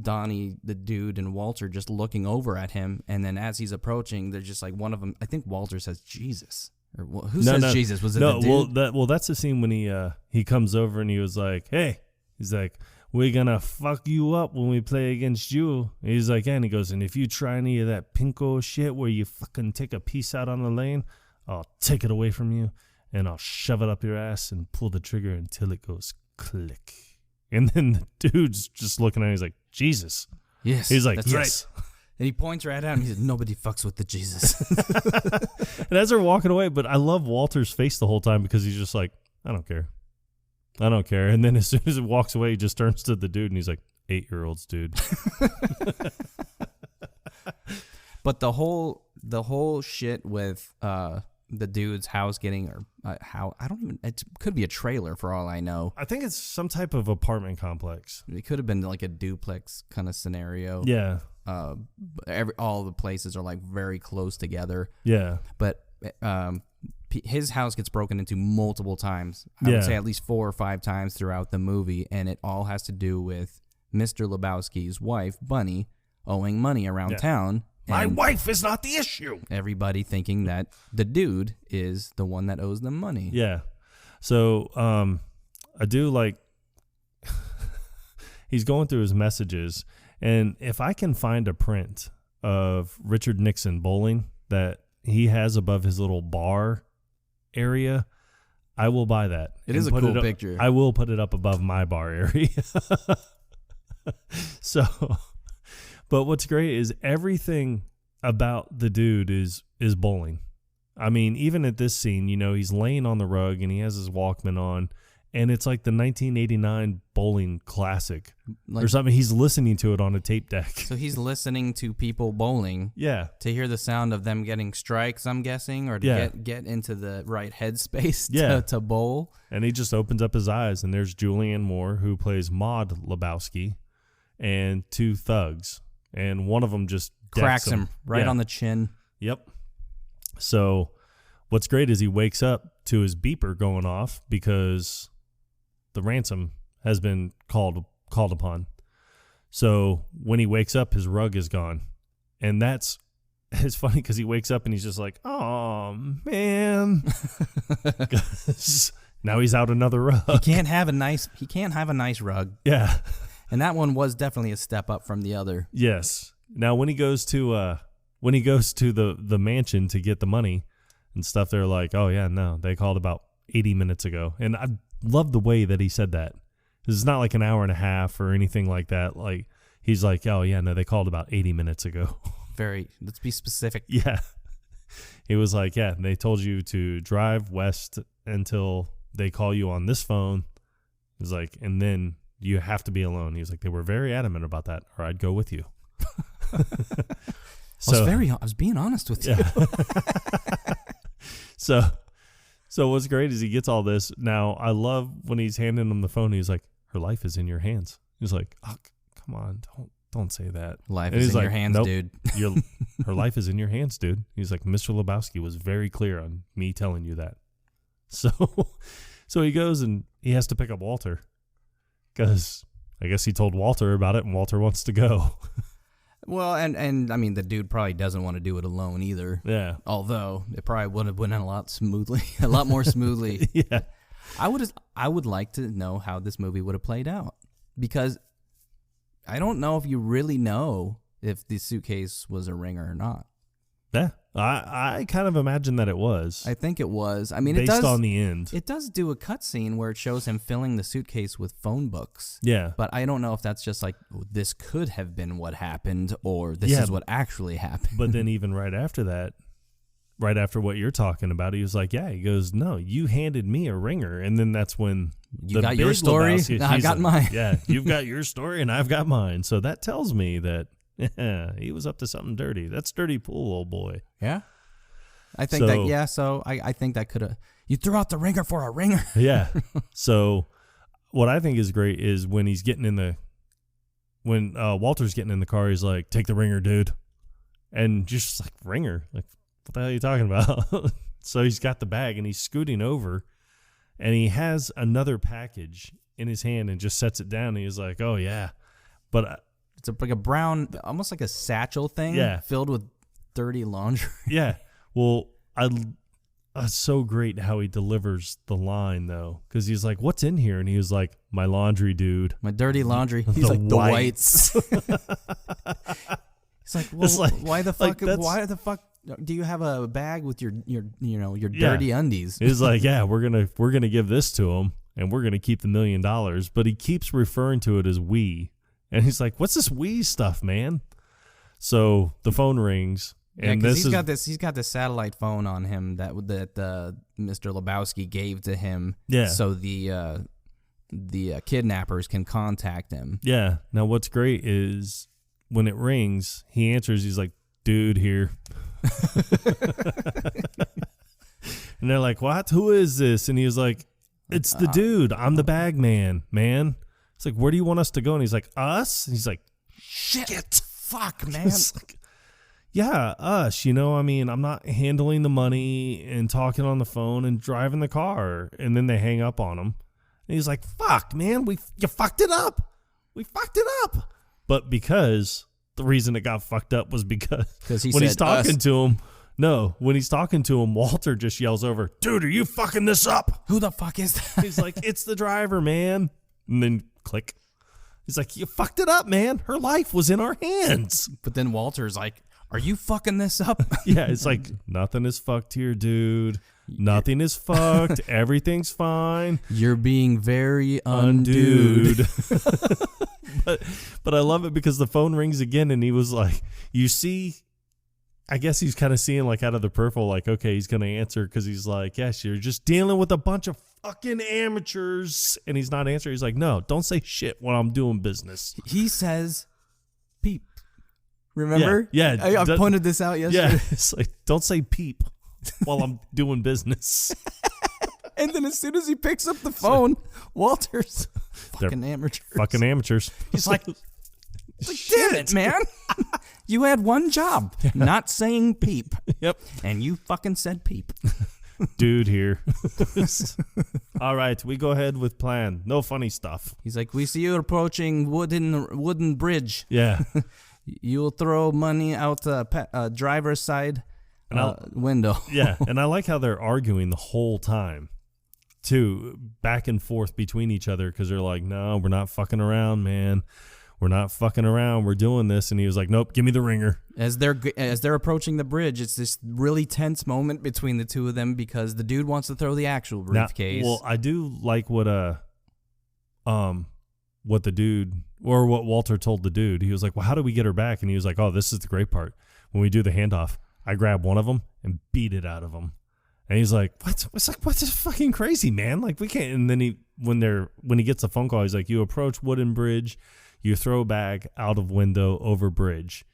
Donnie, the dude, and Walter, just looking over at him. And then as he's approaching, they're just like, one of them, I think Walter says Jesus. Or who says Jesus? Was it the dude? Well, that's the scene when he comes over and he was like, hey, he's like, we're gonna fuck you up when we play against you. And he's like, yeah, and he goes, and if you try any of that pinko shit where you fucking take a piece out on the lane, I'll take it away from you and I'll shove it up your ass and pull the trigger until it goes click. And then the dude's just looking at him, he's like, Jesus. Yes. He's like, that's yes. Right. And he points right at him. He says, nobody fucks with the Jesus. And as they're walking away, but I love Walter's face the whole time because he's just like, I don't care. I don't care. And then as soon as it walks away, he just turns to the dude and he's like, 8-year-olds, dude. But the whole shit with the dude's house getting, or how, I don't even, it could be a trailer for all I know. I think it's some type of apartment complex. It could have been like a duplex kind of scenario. Yeah. All the places are like very close together. Yeah. But his house gets broken into multiple times. I would say at least 4 or 5 times throughout the movie, and it all has to do with Mr. Lebowski's wife, Bunny, owing money around town. My wife is not the issue. Everybody thinking that the dude is the one that owes them money. Yeah. So I do like he's going through his messages, and if I can find a print of Richard Nixon bowling that he has above his little bar area, I will buy that. It is a cool picture. I will put it up above my bar area. So, but what's great is everything about the dude is bowling. I mean, even at this scene, you know, he's laying on the rug and he has his Walkman on, and it's like the 1989 bowling classic or something. He's listening to it on a tape deck. So he's listening to people bowling. Yeah. To hear the sound of them getting strikes, I'm guessing, or to get into the right headspace to bowl. And he just opens up his eyes, and there's Julianne Moore, who plays Maude Lebowski, and 2 thugs. And one of them just cracks him right on the chin. Yep. So what's great is he wakes up to his beeper going off because the ransom has been called upon. So when he wakes up, his rug is gone. And it's funny because he wakes up and he's just like, oh, man. Now he's out another rug. He can't have a nice rug. Yeah. And that one was definitely a step up from the other. Yes. Now when he goes to the mansion to get the money and stuff, they're like, oh yeah, no, they called about 80 minutes ago. And I love the way that he said that. It's not like an hour and a half or anything like that. Like he's like, oh yeah, no, they called about 80 minutes ago. Let's be specific. Yeah. He was like, yeah, they told you to drive west until they call you on this phone. He's like, and then you have to be alone. He's like, they were very adamant about that, or I'd go with you. I was being honest with you. So what's great is he gets all this. Now, I love when he's handing him the phone. He's like, her life is in your hands. He's like, oh, come on, don't say that. Life is in your hands, nope, dude. Her life is in your hands, dude. He's like, Mr. Lebowski was very clear on me telling you that. So he goes and he has to pick up Walter because I guess he told Walter about it and Walter wants to go. Well, and I mean, the dude probably doesn't want to do it alone either. Yeah. Although it probably would have went a lot more smoothly. Yeah. I would like to know how this movie would have played out, because I don't know if you really know if the suitcase was a ringer or not. Yeah. I kind of imagine that it was. I think it was. I mean, based on the end. It does do a cutscene where it shows him filling the suitcase with phone books. Yeah. But I don't know if that's just like, this could have been what happened, or this is what actually happened. But then even right after that, right after what you're talking about, he was like, yeah, he goes, no, you handed me a ringer. And then that's when you got your story, I've got mine. Yeah, you've got your story and I've got mine. So that tells me that he was up to something dirty. That's dirty pool, old boy. Yeah. I think I think that could have, you threw out the ringer for a ringer. Yeah. So what I think is great is when he's getting when Walter's getting in the car, he's like, take the ringer, dude. And just like, ringer? Like, what the hell are you talking about? So he's got the bag and he's scooting over and he has another package in his hand and just sets it down. And he's like, "Oh yeah," but it's like a brown, almost like a satchel thing, filled with dirty laundry. Yeah. Well, it's so great how he delivers the line though, because he's like, "What's in here?" And he was like, "My laundry, dude. My dirty laundry." He's like, "The whites." It's like, well, why the fuck? Why the fuck do you have a bag with your dirty undies? He's like, "Yeah, we're gonna give this to him, and we're gonna keep the $1 million." But he keeps referring to it as we, and he's like, "What's this we stuff, man?" So the phone rings. And he's got this satellite phone on him that Mr. Lebowski gave to him. Yeah. So the kidnappers can contact him. Yeah. Now what's great is when it rings, he answers. He's like, "Dude, here." And they're like, "What? Who is this?" And he was like, "It's the dude. I'm the bag man. It's like, "Where do you want us to go?" And he's like, "Us?" And he's like, "Shit, fuck, man." Yeah, us, I mean, I'm not handling the money and talking on the phone and driving the car. And then they hang up on him. And he's like, "Fuck, man, you fucked it up. We fucked it up." But because the reason it got fucked up was because when he's talking to him, Walter just yells over, "Dude, are you fucking this up?" "Who the fuck is that?" He's like, "It's the driver, man." And then click. He's like, "You fucked it up, man. Her life was in our hands." But then Walter's like, "Are you fucking this up?" Yeah, it's like, "Nothing is fucked here, dude. Nothing is fucked. Everything's fine. You're being very undude." But I love it because the phone rings again, and he was like, you see, I guess he's kind of seeing like out of the peripheral, like, okay, he's going to answer because he's like, "Yes, you're just dealing with a bunch of fucking amateurs." And he's not answering. He's like, "No, don't say shit when I'm doing business." He says, "Peep." Remember? Yeah. I pointed this out yesterday. Yeah, it's like, don't say peep while I'm doing business. And then as soon as he picks up the phone, Walter's fucking amateurs. Fucking amateurs. He's like, "Damn it, man. You had one job, not saying peep." Yep. And you fucking said peep. Dude here. All right, we go ahead with plan. No funny stuff. He's like, "We see you approaching wooden bridge. Yeah. You'll throw money out the driver's side window." Yeah, and I like how they're arguing the whole time, too, back and forth between each other, because they're like, "No, we're not fucking around, man. We're not fucking around. We're doing this." And he was like, "Nope, give me the ringer." As they're approaching the bridge, it's this really tense moment between the two of them because the dude wants to throw the actual briefcase. Well, I do like what the dude, or what Walter told the dude. He was like, "Well, how do we get her back?" And he was like, "Oh, this is the great part. When we do the handoff, I grab one of them and beat it out of him." And he's like, "What? What's this fucking crazy, man? Like, we can't." And then when he gets a phone call, he's like, "You approach wooden bridge, you throw bag out of window over bridge."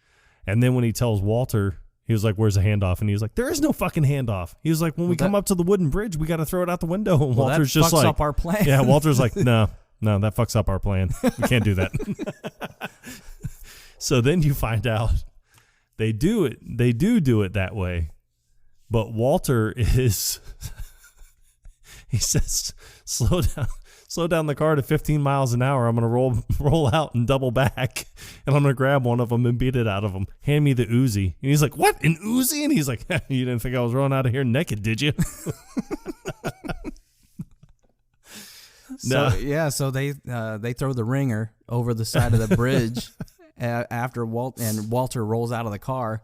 And then when he tells Walter, he was like, "Where's the handoff?" And he was like, "There is no fucking handoff." He was like, "When we come up to the wooden bridge, we got to throw it out the window." And Walter's that just fucks like, up our plan. Yeah, Walter's like, No, that fucks up our plan. We can't do that." So then you find out they do it. They do it that way. But Walter is, he says, slow down the car to 15 miles an hour. I'm going to roll out and double back, and I'm going to grab one of them and beat it out of him. Hand me the Uzi. And he's like, "What, an Uzi?" And he's like, "You didn't think I was rolling out of here naked, did you?" So they throw the ringer over the side of the bridge after Walter rolls out of the car,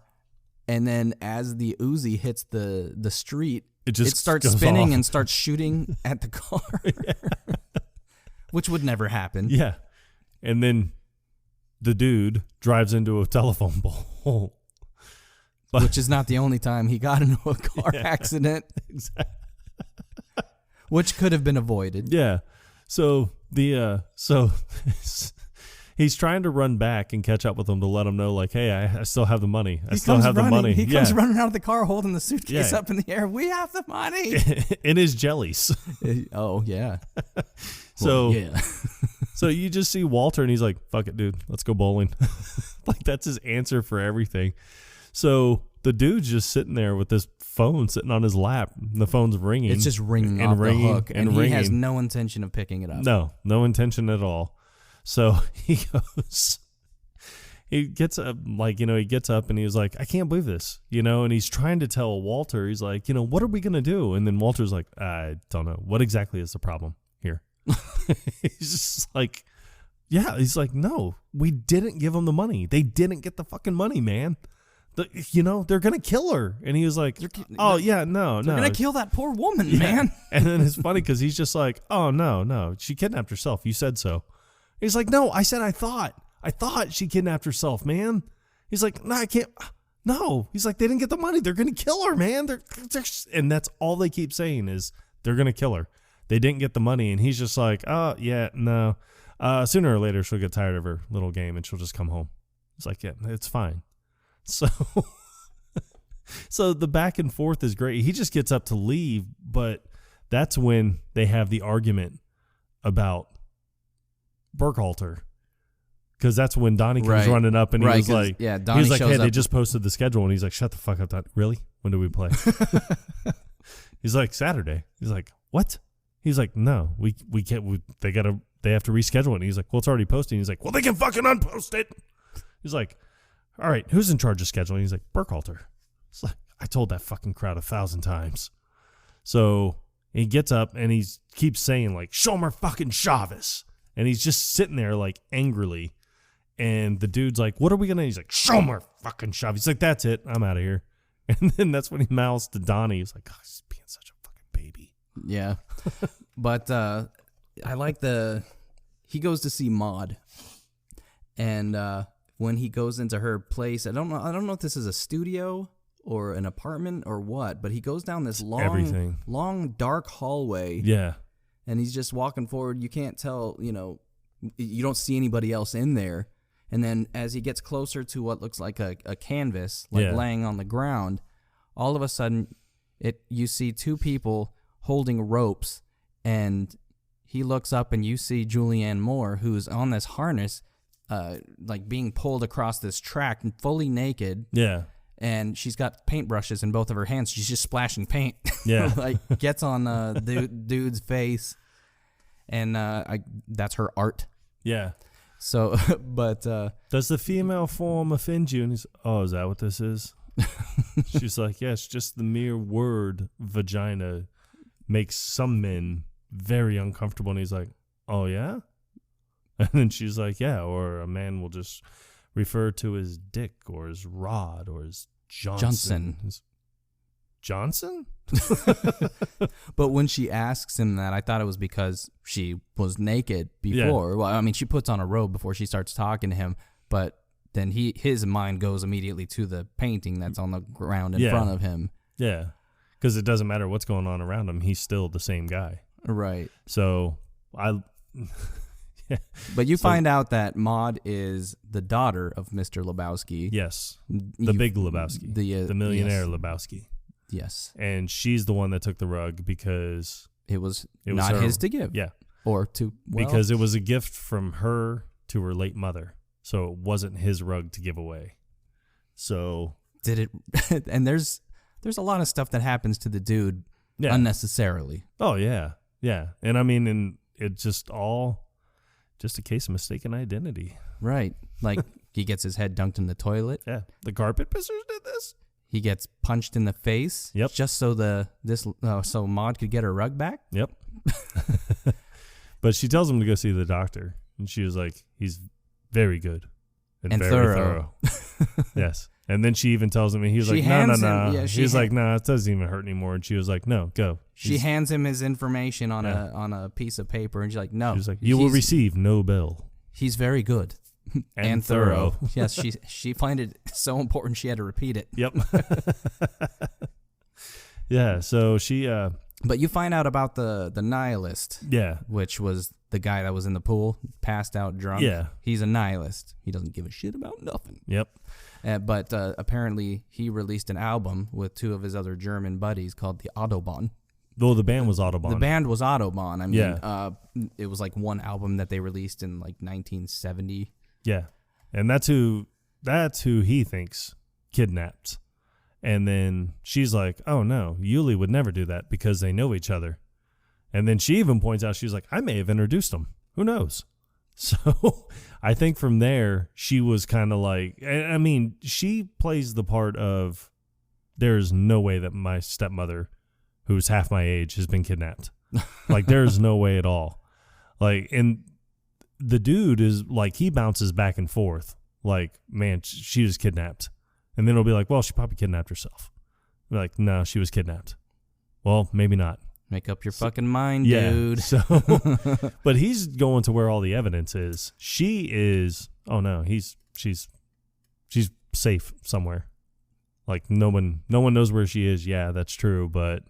and then as the Uzi hits the street, it starts spinning and starts shooting at the car, which would never happen. Yeah, and then the dude drives into a telephone pole, which is not the only time he got into a car accident. Exactly. Which could have been avoided. Yeah. So he's trying to run back and catch up with them to let them know, like, "Hey, I still have the money. I still have the money." He comes running out of the car holding the suitcase up in the air. "We have the money." In his jellies. Oh, yeah. So you just see Walter and he's like, "Fuck it, dude. Let's go bowling." Like, that's his answer for everything. So the dude's just sitting there with this phone sitting on his lap. The phone's ringing. It's just ringing off the hook, and he has no intention of picking it up. No intention at all. So he goes, he gets up, he gets up and he's like, I can't believe this, and he's trying to tell Walter, he's like, what are we going to do? And then Walter's like, I don't know. What exactly is the problem here? He's just like, yeah, he's like, no, we didn't give them the money. They didn't get the fucking money, man. They're going to kill her. And he was like, no. They're going to kill that poor woman, man. And then it's funny because he's just like, oh, no, she kidnapped herself. You said so. He's like, no, I said I thought she kidnapped herself, man. He's like, no, I can't. No. He's like, they didn't get the money. They're going to kill her, man. And that's all they keep saying is they're going to kill her. They didn't get the money. And he's just like, oh, yeah, no. Sooner or later, she'll get tired of her little game and she'll just come home. It's like, yeah, it's fine. So the back and forth is great. He just gets up to leave, but that's when they have the argument about Burkhalter. Because that's when Donnie comes running up and he was like, Donnie he was like, hey, up. they just posted the schedule. And he's like, shut the fuck up, Donnie. Really? When do we play? He's like, Saturday. He's like, what? He's like, no, we can't. They have to reschedule it. And he's like, well, it's already posted. And he's like, well, they can fucking unpost it. He's like, all right, who's in charge of scheduling? He's like, Burkhalter. It's like, I told that fucking crowd 1,000 times. So he gets up and he keeps saying like, Shomer fucking Chavez. And he's just sitting there like angrily. And the dude's like, what are we going to? He's like, Shomer fucking Chavez. He's like, that's it. I'm out of here. And then that's when he mouths to Donnie. He's like, oh, he's being such a fucking baby. Yeah. But I like he goes to see Maud. And when he goes into her place, I don't know if this is a studio or an apartment or what, but he goes down this long, dark hallway. Yeah. And he's just walking forward. You can't tell, you don't see anybody else in there. And then as he gets closer to what looks like a canvas, laying on the ground, all of a sudden you see two people holding ropes, and he looks up and you see Julianne Moore, who's on this harness, being pulled across this track, fully naked. Yeah. And she's got paintbrushes in both of her hands. She's just splashing paint. Yeah. Gets on the dude's face, and that's her art. Yeah. So, but does the female form offend you? And he's, oh, is that what this is? She's like, yeah, it's just the mere word vagina makes some men very uncomfortable. And he's like, oh yeah. And then she's like, yeah, or a man will just refer to his dick or his rod or his Johnson. Johnson? But when she asks him that, I thought it was because she was naked before. Yeah. Well, I mean, she puts on a robe before she starts talking to him, but then his mind goes immediately to the painting that's on the ground in front of him. Yeah, because it doesn't matter what's going on around him. He's still the same guy. Right. So, But you find out that Maud is the daughter of Mr. Lebowski. Yes, the Big Lebowski, the millionaire Lebowski. Yes. And she's the one that took the rug because it was not his to give. Yeah. Or to, because it was a gift from her to her late mother. So it wasn't his rug to give away. So did it and there's a lot of stuff that happens to the dude unnecessarily. Oh yeah. Yeah. And I mean, and it's just a case of mistaken identity. Right. Like he gets his head dunked in the toilet. Yeah. The carpet pissers did this. He gets punched in the face. Yep. Just so so Maud could get her rug back. Yep. But she tells him to go see the doctor, and she was like, "He's very good and very thorough." Yes. And then she even tells him, and he was like, "No." Yeah, he's like, "No, it doesn't even hurt anymore." And she was like, "No, go." She hands him his information on a piece of paper, and she's like, "No." She's like, "You will receive no bill." He's very good. And thorough. Yes, she found it so important she had to repeat it. Yep. Yeah, so she but you find out about the nihilist. Yeah. Which was the guy that was in the pool, passed out drunk. Yeah. He's a nihilist. He doesn't give a shit about nothing. Yep. But apparently he released an album with two of his other German buddies called the Autobahn. Though the band was Autobahn. The band was Autobahn. I mean, it was like one album that they released in like 1970. Yeah, and that's who he thinks kidnapped And then she's like, oh, no, Yuli would never do that because they know each other. And then she even points out, she's like, I may have introduced him. Who knows? So I think from there, she was kind of like, I mean, she plays the part of, there's no way that my stepmother, who's half my age, has been kidnapped. Like, there's no way at all. Like, and the dude is like, he bounces back and forth. Like, man, she was kidnapped. And then it'll be like, well, she probably kidnapped herself. Be like, no, she was kidnapped. Well, maybe not. Make up your fucking mind, Yeah, dude. So, but he's going to where all the evidence is. She is, oh no, she's safe somewhere. Like no one knows where she is. Yeah, that's true, but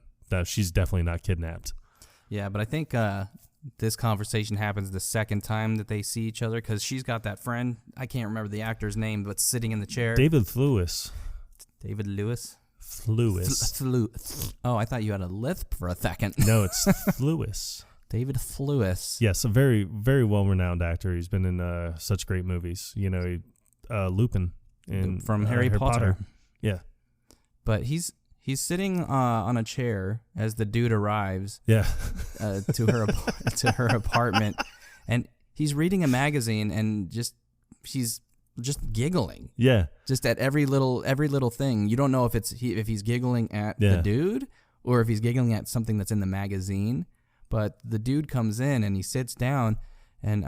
she's definitely not kidnapped. Yeah, but I think this conversation happens the second time that they see each other because she's got that friend. I can't remember the actor's name, but sitting in the chair. David Lewis. David Lewis? Lewis. Oh, I thought you had a lisp for a second. No, it's Lewis. David Lewis. Yes, a very, very well-renowned actor. He's been in such great movies. You know, Lupin from Harry Potter. Yeah. But he's sitting on a chair as the dude arrives. Yeah. To her apartment, and he's reading a magazine, and she's just giggling. Yeah. Just at every little thing. You don't know if he's giggling at the dude or if he's giggling at something that's in the magazine. But the dude comes in and he sits down, and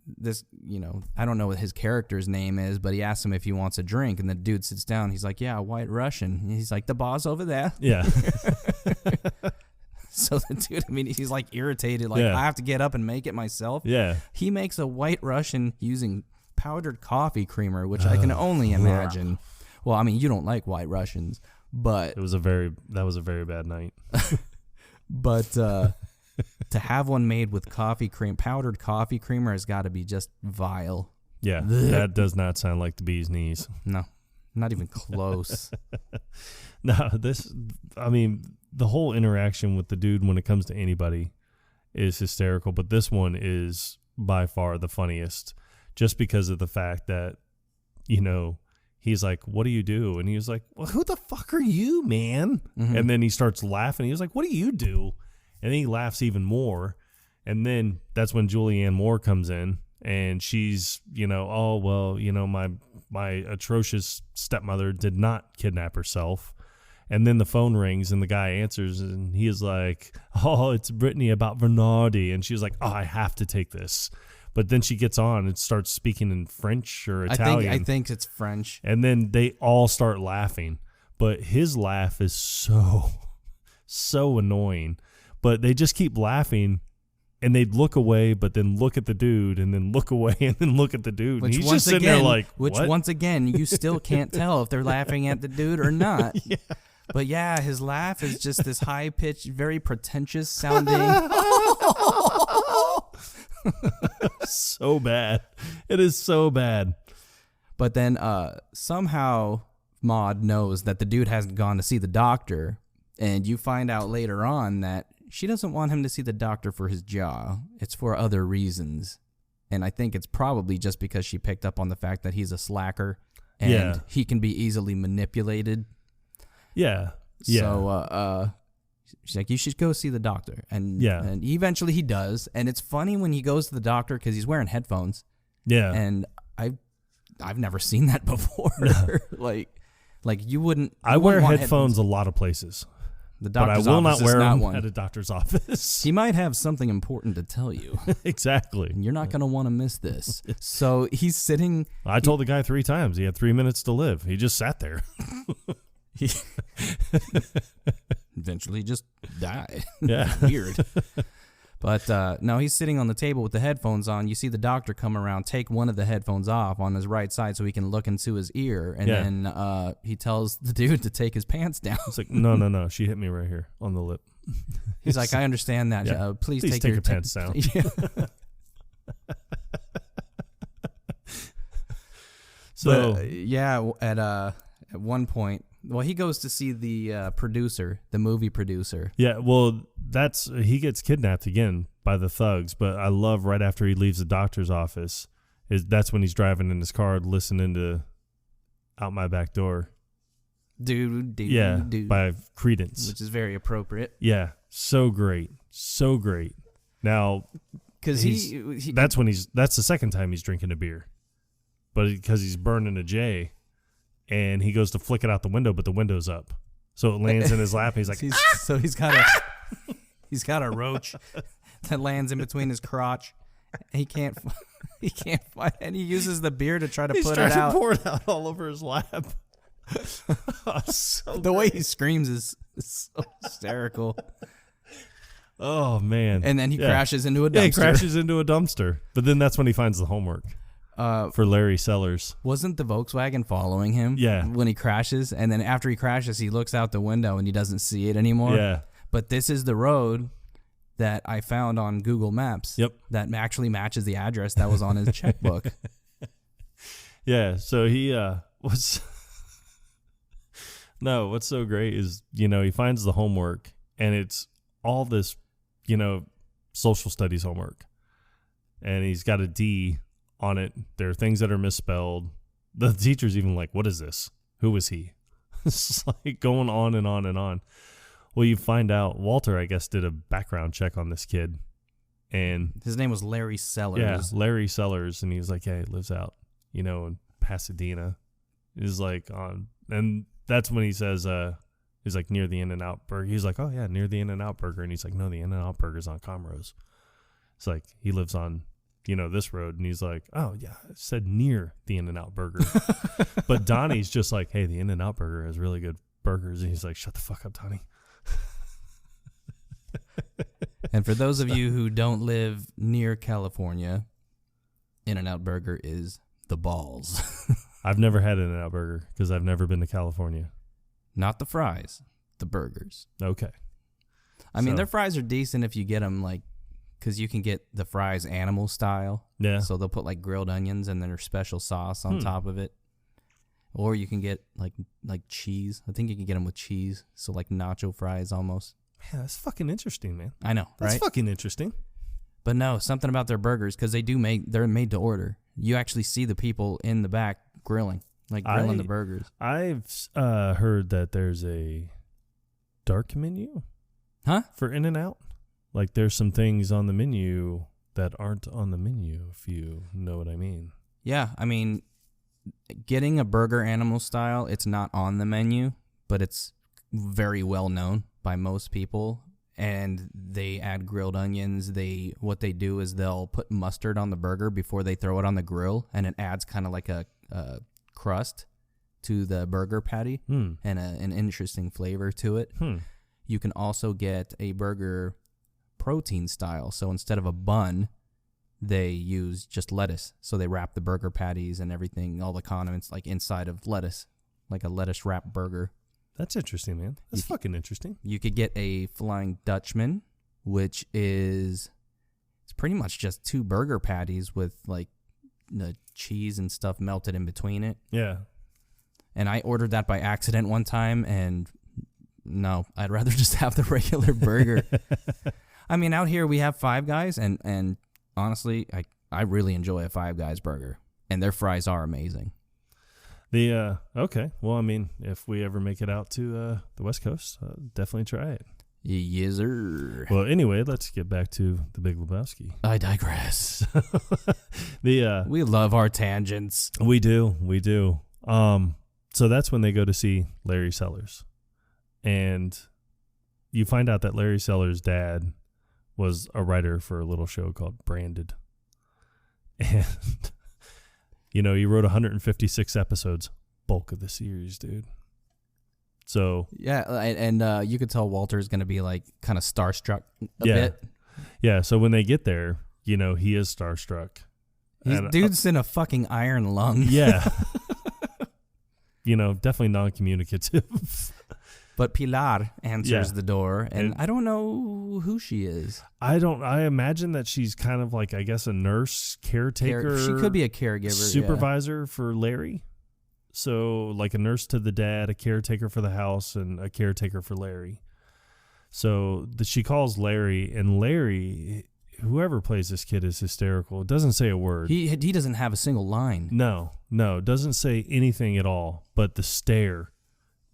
this, I don't know what his character's name is, but he asks him if he wants a drink, and the dude sits down. He's like, yeah, White Russian. And he's like, the boss over there. Yeah. So the dude, he's like irritated, like, I have to get up and make it myself. Yeah. He makes a White Russian using powdered coffee creamer, which I can only imagine. Well, you don't like White Russians, but that was a very bad night. But to have one made with powdered coffee creamer has got to be just vile. Yeah, that does not sound like the bee's knees. No, not even close. No, the whole interaction with the dude when it comes to anybody is hysterical, but this one is by far the funniest just because of the fact that, he's like, what do you do? And he was like, well, who the fuck are you, man? Mm-hmm. And then he starts laughing. He was like, what do you do? And then he laughs even more. And then that's when Julianne Moore comes in, and she's, oh, well, my atrocious stepmother did not kidnap herself. And then the phone rings, and the guy answers, and he is like, oh, it's Brittany about Bernardi. And she's like, oh, I have to take this. But then she gets on and starts speaking in French or Italian. I think it's French. And then they all start laughing. But his laugh is so annoying. But they just keep laughing, and they'd look away, but then look at the dude, and then look away, and then look at the dude. And he's just sitting there like, what? Once again, you still can't tell if they're laughing at the dude or not. Yeah. But yeah, his laugh is just this high-pitched, very pretentious sounding. So bad. It is so bad. But then somehow Maude knows that the dude hasn't gone to see the doctor, and you find out later on that she doesn't want him to see the doctor for his jaw. It's for other reasons. And I think it's probably just because she picked up on the fact that he's a slacker and he can be easily manipulated. Yeah. So she's like, you should go see the doctor. And eventually he does. And it's funny when he goes to the doctor because he's wearing headphones. Yeah. And I've never seen that before. No. like you wouldn't. I wear headphones a lot of places. The doctor's but I will office not wear them one. at a doctor's office. He might have something important to tell you. Exactly. And you're not going to want to miss this. So he's sitting. I told the guy 3 times he had 3 minutes to live. He just sat there. He eventually just died. Yeah. Weird. But no, he's sitting on the table with the headphones on. You see the doctor come around, take one of the headphones off on his right side so he can look into his ear. And then he tells the dude to take his pants down. It's like, no. She hit me right here on the lip. He's like, I understand that. Yeah. Please take your pants down. So, but, at one point, well, he goes to see the movie producer. Yeah, well, he gets kidnapped again by the thugs, but I love right after he leaves the doctor's office, that's when he's driving in his car listening to Out My Back Door. Dude. Yeah, by Credence. Which is very appropriate. Yeah, so great. So great. Now, because that's the second time he's drinking a beer. But because he's burning a J, and he goes to flick it out the window, but the window's up. So it lands in his lap, and he's like, So he's got a roach that lands in between his crotch. He can't find, and he uses the beer to try to put it out. Pour it out all over his lap. The way he screams is so hysterical. Oh man! And then he crashes into a dumpster. Yeah, he crashes into a dumpster. But then that's when he finds the homework for Larry Sellers. Wasn't the Volkswagen following him? Yeah. When he crashes, and then after he crashes, he looks out the window and he doesn't see it anymore. Yeah. But this is the road that I found on Google Maps. Yep. That actually matches the address that was on his checkbook. Yeah. So he was. No, what's so great is he finds the homework, and it's all this. Social studies homework. And he's got a D on it. There are things that are misspelled. The teacher's even like, what is this? Who was he? It's like going on and on and on. Well, you find out Walter, I guess, did a background check on this kid. And his name was Larry Sellers. Yeah, Larry Sellers. And he was like, yeah, he lives out, in Pasadena. He's like, and that's when he says, he's like, near the In-N-Out Burger. He's like, oh, yeah, near the In-N-Out Burger. And he's like, no, the In-N-Out Burger's on Comrose. It's like, he lives on, this road. And he's like, oh, yeah, it said near the In-N-Out Burger. But Donnie's just like, hey, the In-N-Out Burger has really good burgers. And he's like, shut the fuck up, Donnie. And for those of you who don't live near California, In-N-Out Burger is the balls. I've never had an In-N-Out Burger because I've never been to California. Not the fries, the burgers. Okay. I mean, their fries are decent if you get them, because you can get the fries animal style. Yeah. So they'll put, grilled onions and their special sauce on top of it. Or you can get, like cheese. I think you can get them with cheese. So, nacho fries almost. Man, that's fucking interesting, man. I know, right? That's fucking interesting. But no, something about their burgers, because they're made to order. You actually see the people in the back grilling. Grilling the burgers. I've heard that there's a dark menu. Huh? For In-N-Out. There's some things on the menu that aren't on the menu, if you know what I mean. Yeah, I mean, getting a burger animal style, it's not on the menu, but it's very well known by most people. And they add grilled onions. What they do is they'll put mustard on the burger before they throw it on the grill, and it adds kind of like a crust to the burger patty and an interesting flavor to it. You can also get a burger protein style. So instead of a bun, they use just lettuce. So they wrap the burger patties and everything, all the condiments, inside of lettuce, like a lettuce wrapped burger. That's interesting, man. That's fucking interesting. You could get a Flying Dutchman, which it's pretty much just two burger patties with the cheese and stuff melted in between it. Yeah. And I ordered that by accident one time, and no, I'd rather just have the regular burger. I mean, out here we have Five Guys, and honestly, I really enjoy a Five Guys burger, and their fries are amazing. Okay. Well, I mean, if we ever make it out to the West Coast, definitely try it. Yes, sir. Well, anyway, let's get back to the Big Lebowski. I digress. We love our tangents. We do. So that's when they go to see Larry Sellers, and you find out that Larry Sellers' dad was a writer for a little show called Branded, and he wrote 156 episodes, bulk of the series, dude. So yeah, and you could tell Walter's going to be kind of starstruck a bit. Yeah, so when they get there, he is starstruck. Dude's in a fucking iron lung. Yeah. Definitely non-communicative. But Pilar answers the door, and I don't know who she is. I imagine that she's kind of I guess, a nurse, caretaker. She could be a caregiver. Supervisor for Larry. So, a nurse to the dad, a caretaker for the house, and a caretaker for Larry. So, she calls Larry, and Larry, whoever plays this kid, is hysterical. It doesn't say a word. He doesn't have a single line. No, doesn't say anything at all, but the stare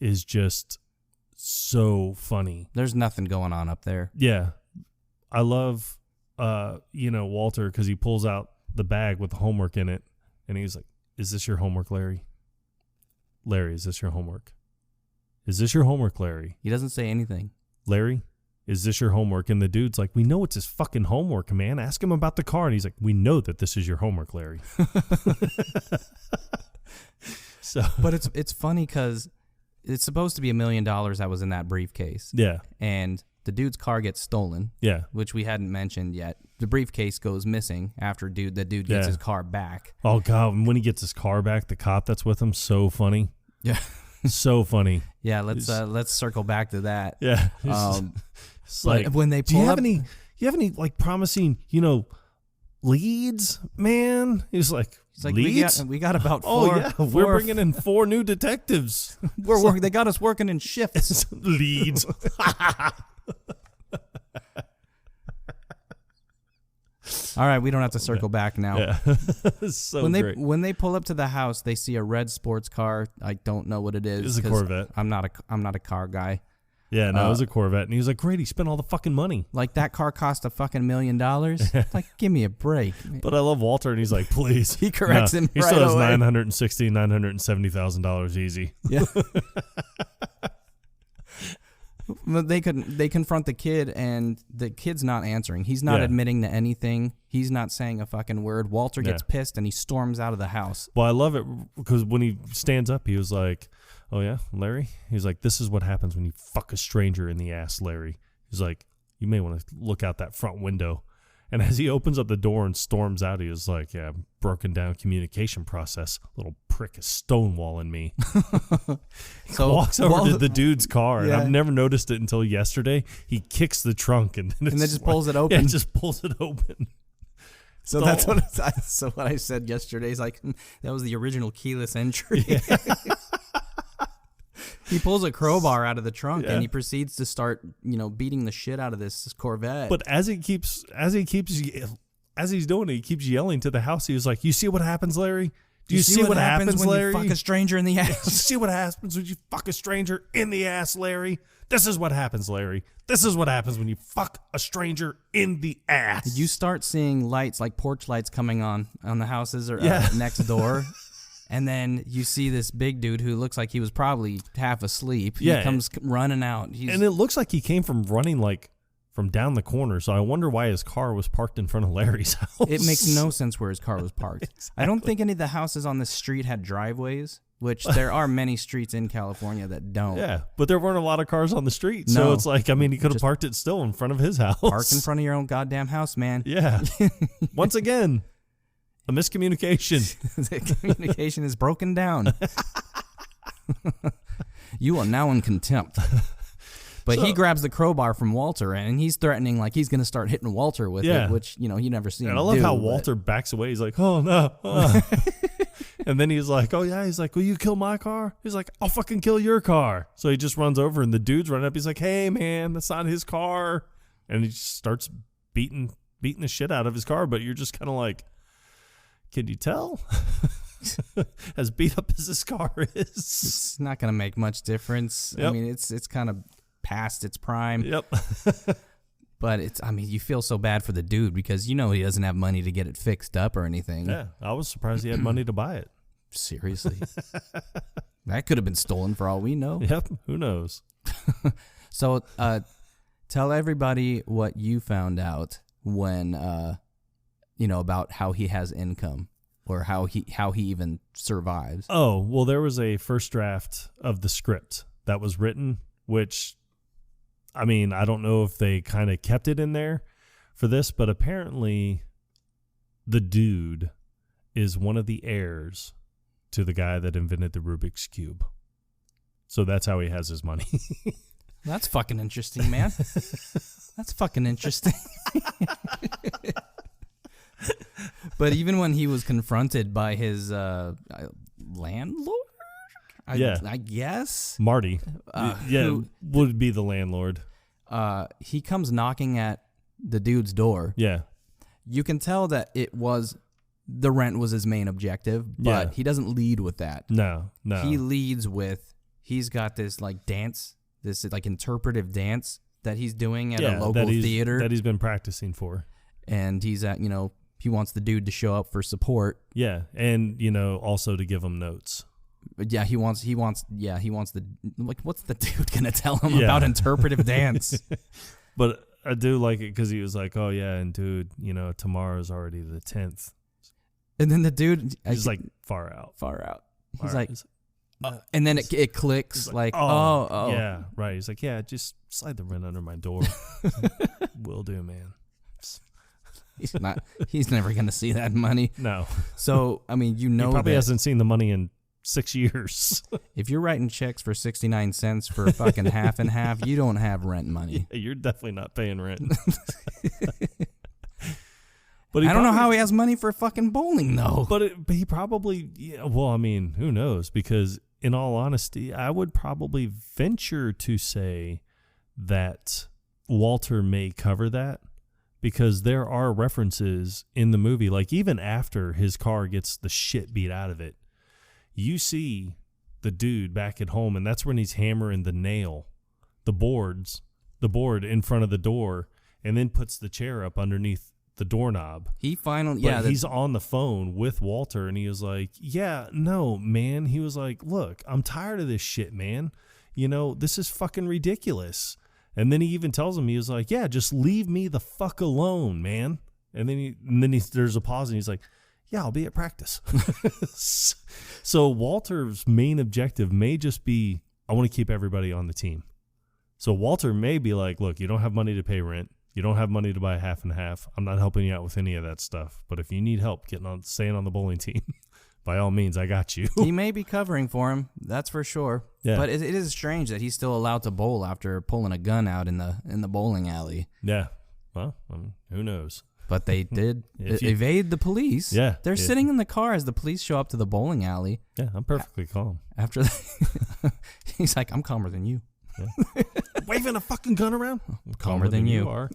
is just so funny. There's nothing going on up there. Yeah. I love, Walter, because he pulls out the bag with the homework in it, and he's like, is this your homework, Larry? Larry, is this your homework? Is this your homework, Larry? He doesn't say anything. Larry, is this your homework? And the dude's like, we know it's his fucking homework, man. Ask him about the car. And he's like, we know that this is your homework, Larry. But it's funny because it's supposed to be $1 million that was in that briefcase. Yeah. And the dude's car gets stolen. Yeah. Which we hadn't mentioned yet. The briefcase goes missing after the dude gets his car back. Oh, God. When he gets his car back, the cop that's with him, so funny. Yeah. So funny. Yeah, let's circle back to that. Yeah. It's like when they pull up, do you have any like promising, leads, man? He's like leads? we got about 4. Oh yeah, we're bringing in 4 new detectives. They got us working in shifts. Leads. All right, we don't have to circle back now. Yeah. So great. When they pull up to the house, they see a red sports car. I don't know what it is. It's a Corvette. I'm not a car guy. Yeah, no, it was a Corvette, and he was like, "Great, he spent all the fucking money." Like that car cost a fucking $1 million. Like, give me a break. But I love Walter, and he's like, "Please." He corrects him. He right still has away. $970,000 easy. Yeah. They confront the kid, and the kid's not answering. He's not admitting to anything. He's not saying a fucking word. Walter gets pissed, and he storms out of the house. Well, I love it because when he stands up, he was like, "Oh yeah, Larry." He's like, "This is what happens when you fuck a stranger in the ass, Larry." He's like, "You may want to look out that front window." And as he opens up the door and storms out, he was like, "Yeah, broken down communication process. Little prick is stonewalling me." So walks over to the dude's car, and I've never noticed it until yesterday. He kicks the trunk and then just pulls it open. Yeah, just pulls it open. So that's what what I said yesterday. Is like, that was the original keyless entry. Yeah. He pulls a crowbar out of the trunk and he proceeds to start, beating the shit out of this Corvette. But as he's doing it, he keeps yelling to the house. He was like, "You see what happens, Larry? Do you see what happens when Larry? You fuck a stranger in the ass? You see what happens when you fuck a stranger in the ass, Larry? This is what happens, Larry. This is what happens when you fuck a stranger in the ass." You start seeing lights, like porch lights, coming on the houses or next door. And then you see this big dude who looks like he was probably half asleep. He comes running out. And it looks like he came from running from down the corner. So I wonder why his car was parked in front of Larry's house. It makes no sense where his car was parked. Exactly. I don't think any of the houses on this street had driveways, which there are many streets in California that don't. Yeah, but there weren't a lot of cars on the street. So it's like, he could have parked it still in front of his house. Park in front of your own goddamn house, man. Yeah. Once again, a miscommunication. The communication is broken down. You are now in contempt. But he grabs the crowbar from Walter, and he's threatening like he's going to start hitting Walter with it, which, you never seen him do. And I love how Walter backs away. He's like, "Oh, no." And then he's like, "Oh, yeah." He's like, "Will you kill my car?" He's like, "I'll fucking kill your car." So he just runs over, and the dude's running up. He's like, "Hey, man, that's not his car." And he just starts beating the shit out of his car. But you're just kind of like, can you tell? As beat up as this car is, it's not going to make much difference. Yep. I mean, it's kind of past its prime. Yep. But you feel so bad for the dude because he doesn't have money to get it fixed up or anything. Yeah, I was surprised he had money to buy it. Seriously. That could have been stolen for all we know. Yep, who knows? So tell everybody what you found out when about how he has income or how he even survives. Oh, well, there was a first draft of the script that was written, which, I don't know if they kind of kept it in there for this, but apparently the dude is one of the heirs to the guy that invented the Rubik's Cube. So that's how he has his money. That's fucking interesting, man. That's fucking interesting. But even when he was confronted by his landlord, I guess Marty, who would be the landlord. He comes knocking at the dude's door. Yeah, you can tell that the rent was his main objective, but he doesn't lead with that. No. He leads with he's got this like dance, this like interpretive dance that he's doing at a local that theater that he's been practicing for. And he's at, he wants the dude to show up for support. Yeah, and also to give him notes. Yeah, he wants the, like, what's the dude gonna tell him about interpretive dance? But I do like it because he was like, oh yeah, and dude, tomorrow's already the 10th. And then the dude, he's like far out. He's like, and then it clicks like, oh, yeah, right. He's like, yeah, just slide the rent under my door. Will do, man. He's never gonna see that money. No. So I mean, he probably hasn't seen the money in 6 years. If you're writing checks for 69 cents for fucking half and half, you don't have rent money. Yeah, you're definitely not paying rent. But I don't know how he has money for fucking bowling though. But he probably, well, I mean, who knows? Because in all honesty, I would probably venture to say that Walter may cover that, because there are references in the movie, like even after his car gets the shit beat out of it, you see the dude back at home, and that's when he's hammering the board in front of the door, and then puts the chair up underneath the doorknob. He finally, he's on the phone with Walter, and he was like, yeah, no, man. He was like, look, I'm tired of this shit, man. This is fucking ridiculous. And then he even tells him, he was like, yeah, just leave me the fuck alone, man. And then there's a pause, and he's like, yeah, I'll be at practice. So Walter's main objective may just be, I want to keep everybody on the team. So Walter may be like, look, you don't have money to pay rent. You don't have money to buy half and half. I'm not helping you out with any of that stuff. But if you need help staying on the bowling team, by all means, I got you. He may be covering for him. That's for sure. Yeah. But it is strange that he's still allowed to bowl after pulling a gun out in the bowling alley. Yeah. Well, I mean, who knows? But they did evade the police. Yeah. They're sitting in the car as the police show up to the bowling alley. Yeah, I'm perfectly calm. After he's like, I'm calmer than you. Yeah. Waving a fucking gun around? I'm calmer than you are.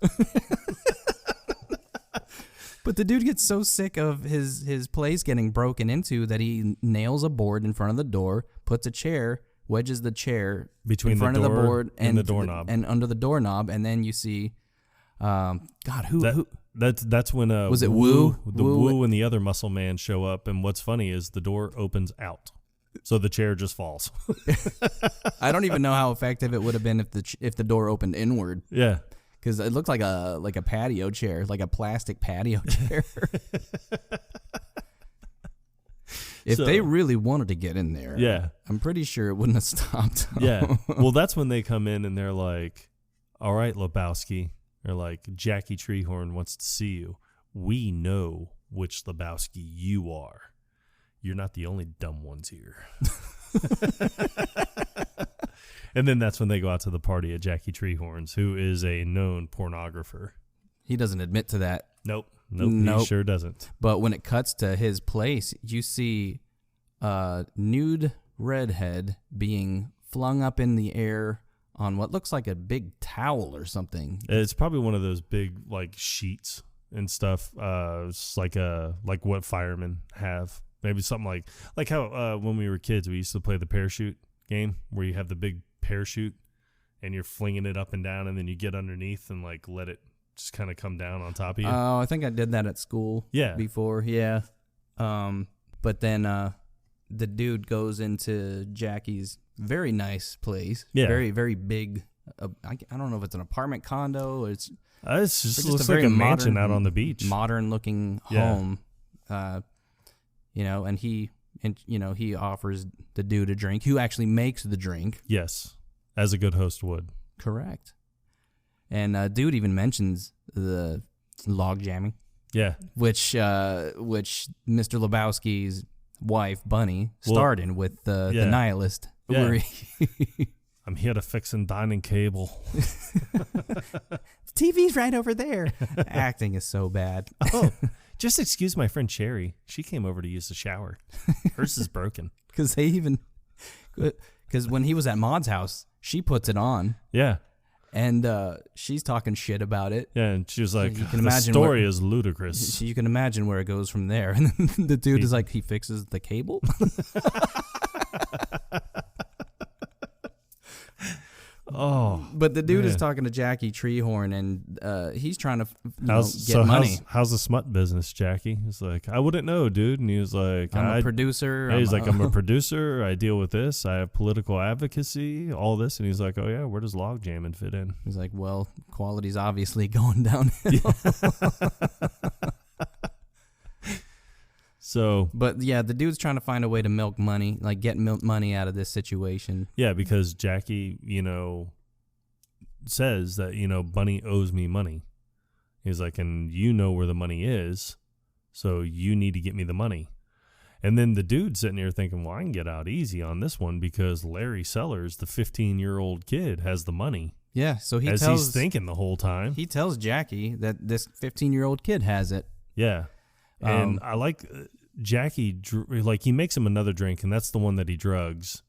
But the dude gets so sick of his place getting broken into that he nails a board in front of the door, puts a chair, wedges the chair between in front the door of the board and the doorknob, and under the doorknob, and then you see, who? That's when was it Wu? The Wu and the other muscle man show up, and what's funny is the door opens out, so the chair just falls. I don't even know how effective it would have been if the door opened inward. Yeah, because it looked like a patio chair, like a plastic patio chair. If they really wanted to get in there, yeah, I'm pretty sure it wouldn't have stopped them. Yeah, well, that's when they come in and they're like, "All right, Lebowski." They're like, Jackie Treehorn wants to see you. We know which Lebowski you are. You're not the only dumb ones here. And then that's when they go out to the party at Jackie Treehorn's, who is a known pornographer. He doesn't admit to that. Nope. He sure doesn't. But when it cuts to his place, you see a nude redhead being flung up in the air on what looks like a big towel or something. It's probably one of those big like sheets and stuff. It's like what firemen have. Maybe something like how when we were kids we used to play the parachute game where you have the big parachute and you're flinging it up and down and then you get underneath and like let it just kind of come down on top of you. Oh, I think I did that at school. Yeah. Before, yeah. But then the dude goes into Jackie's very nice place. Yeah. Very, very big. I don't know if it's an apartment condo. Or it's just looks like a mansion out on the beach. Modern looking home. And he offers the dude a drink. Who actually makes the drink? Yes, as a good host would. Correct. And dude even mentions the log jamming. Yeah. Which Mr. Lebowski's wife Bunny starred in with the Nihilist. Yeah. Where I'm here to fix and dining cable. TV's right over there. Acting is so bad. Oh, just excuse my friend Cherry. She came over to use the shower. Hers is broken. Because when he was at Maud's house, she puts it on. Yeah. And she's talking shit about it. Yeah, and she was like, the story is ludicrous. You can imagine where it goes from there. And then the dude is like, he fixes the cable? But the dude is talking to Jackie Treehorn, and he's trying to get money. How's the smut business, Jackie? He's like, I wouldn't know, dude. And he was like, I'm a producer. He's like, I'm a producer. I deal with this. I have political advocacy, all this. And he's like, oh, yeah, where does log jamming fit in? He's like, well, quality's obviously going downhill. So, but yeah, the dude's trying to find a way to milk money, like get money out of this situation. Yeah, because Jackie, says that, Bunny owes me money. He's like, and you know where the money is, so you need to get me the money. And then the dude's sitting here thinking, well, I can get out easy on this one because Larry Sellers, the 15-year-old kid, has the money. Yeah, so he's thinking the whole time. He tells Jackie that this 15-year-old kid has it. Yeah. And I like Jackie, like he makes him another drink, and that's the one that he drugs.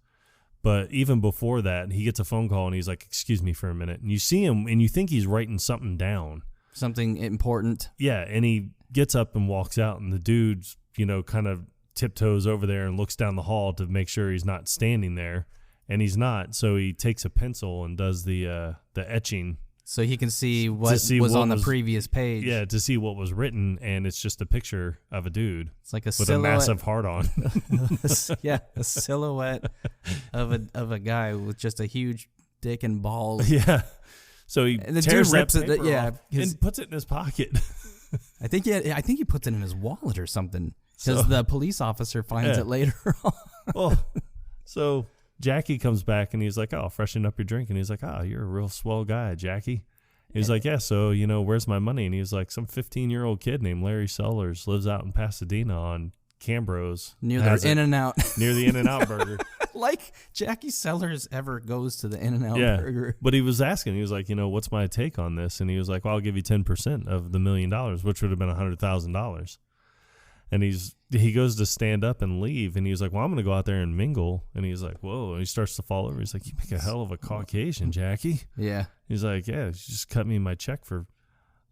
But even before that, he gets a phone call, and he's like, excuse me for a minute. And you see him, and you think he's writing something down. Something important. Yeah, and he gets up and walks out, and the dude's, kind of tiptoes over there and looks down the hall to make sure he's not standing there. And he's not, so he takes a pencil and does the etching. So he can see what was on the previous page. Yeah, to see what was written, and it's just a picture of a dude. It's like a with a massive heart on. Yeah, a silhouette of a guy with just a huge dick and balls. Yeah. So he tears that paper off and puts it in his pocket. I think he puts it in his wallet or something because the police officer finds it later on. Well, so Jackie comes back and he's like, oh, freshen up your drink. And he's like, oh, you're a real swell guy, Jackie. He's like, yeah, so, where's my money? And he's like, some 15-year-old kid named Larry Sellers lives out in Pasadena on Cambros. Near the In-N-Out. Near the In-N-Out burger. Like Jackie Sellers ever goes to the In-N-Out burger. But he was asking, he was like, what's my take on this? And he was like, well, I'll give you 10% of the $1 million, which would have been $100,000. And he goes to stand up and leave, and he's like, well, I'm going to go out there and mingle. And he's like, whoa. And he starts to fall over. He's like, you make a hell of a Caucasian, Jackie. Yeah. He's like, yeah, you just cut me my check for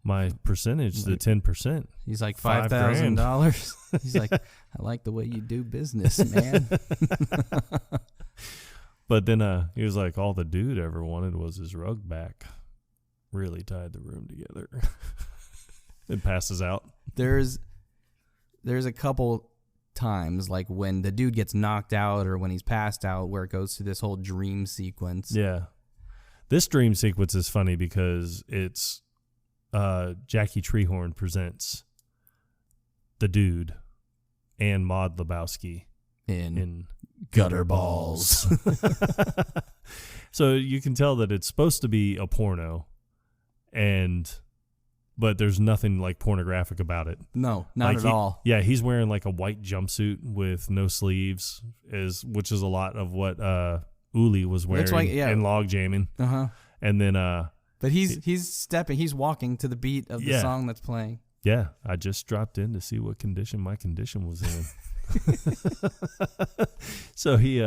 my percentage, the 10%. He's like, $5,000. He's like, I like the way you do business, man. But then he was like, all the dude ever wanted was his rug back. Really tied the room together. It passes out. There's a couple times, like when the dude gets knocked out or when he's passed out, where it goes through this whole dream sequence. Yeah. This dream sequence is funny because it's Jackie Treehorn presents the dude and Maud Lebowski in Gutter Balls. So you can tell that it's supposed to be a porno, but there's nothing like pornographic about it. No, not at all. Yeah, he's wearing like a white jumpsuit with no sleeves, which is a lot of what Uli was wearing in log jamming. Uh-huh. And then but he's walking to the beat of the song that's playing. Yeah, I just dropped in to see what condition my condition was in. So he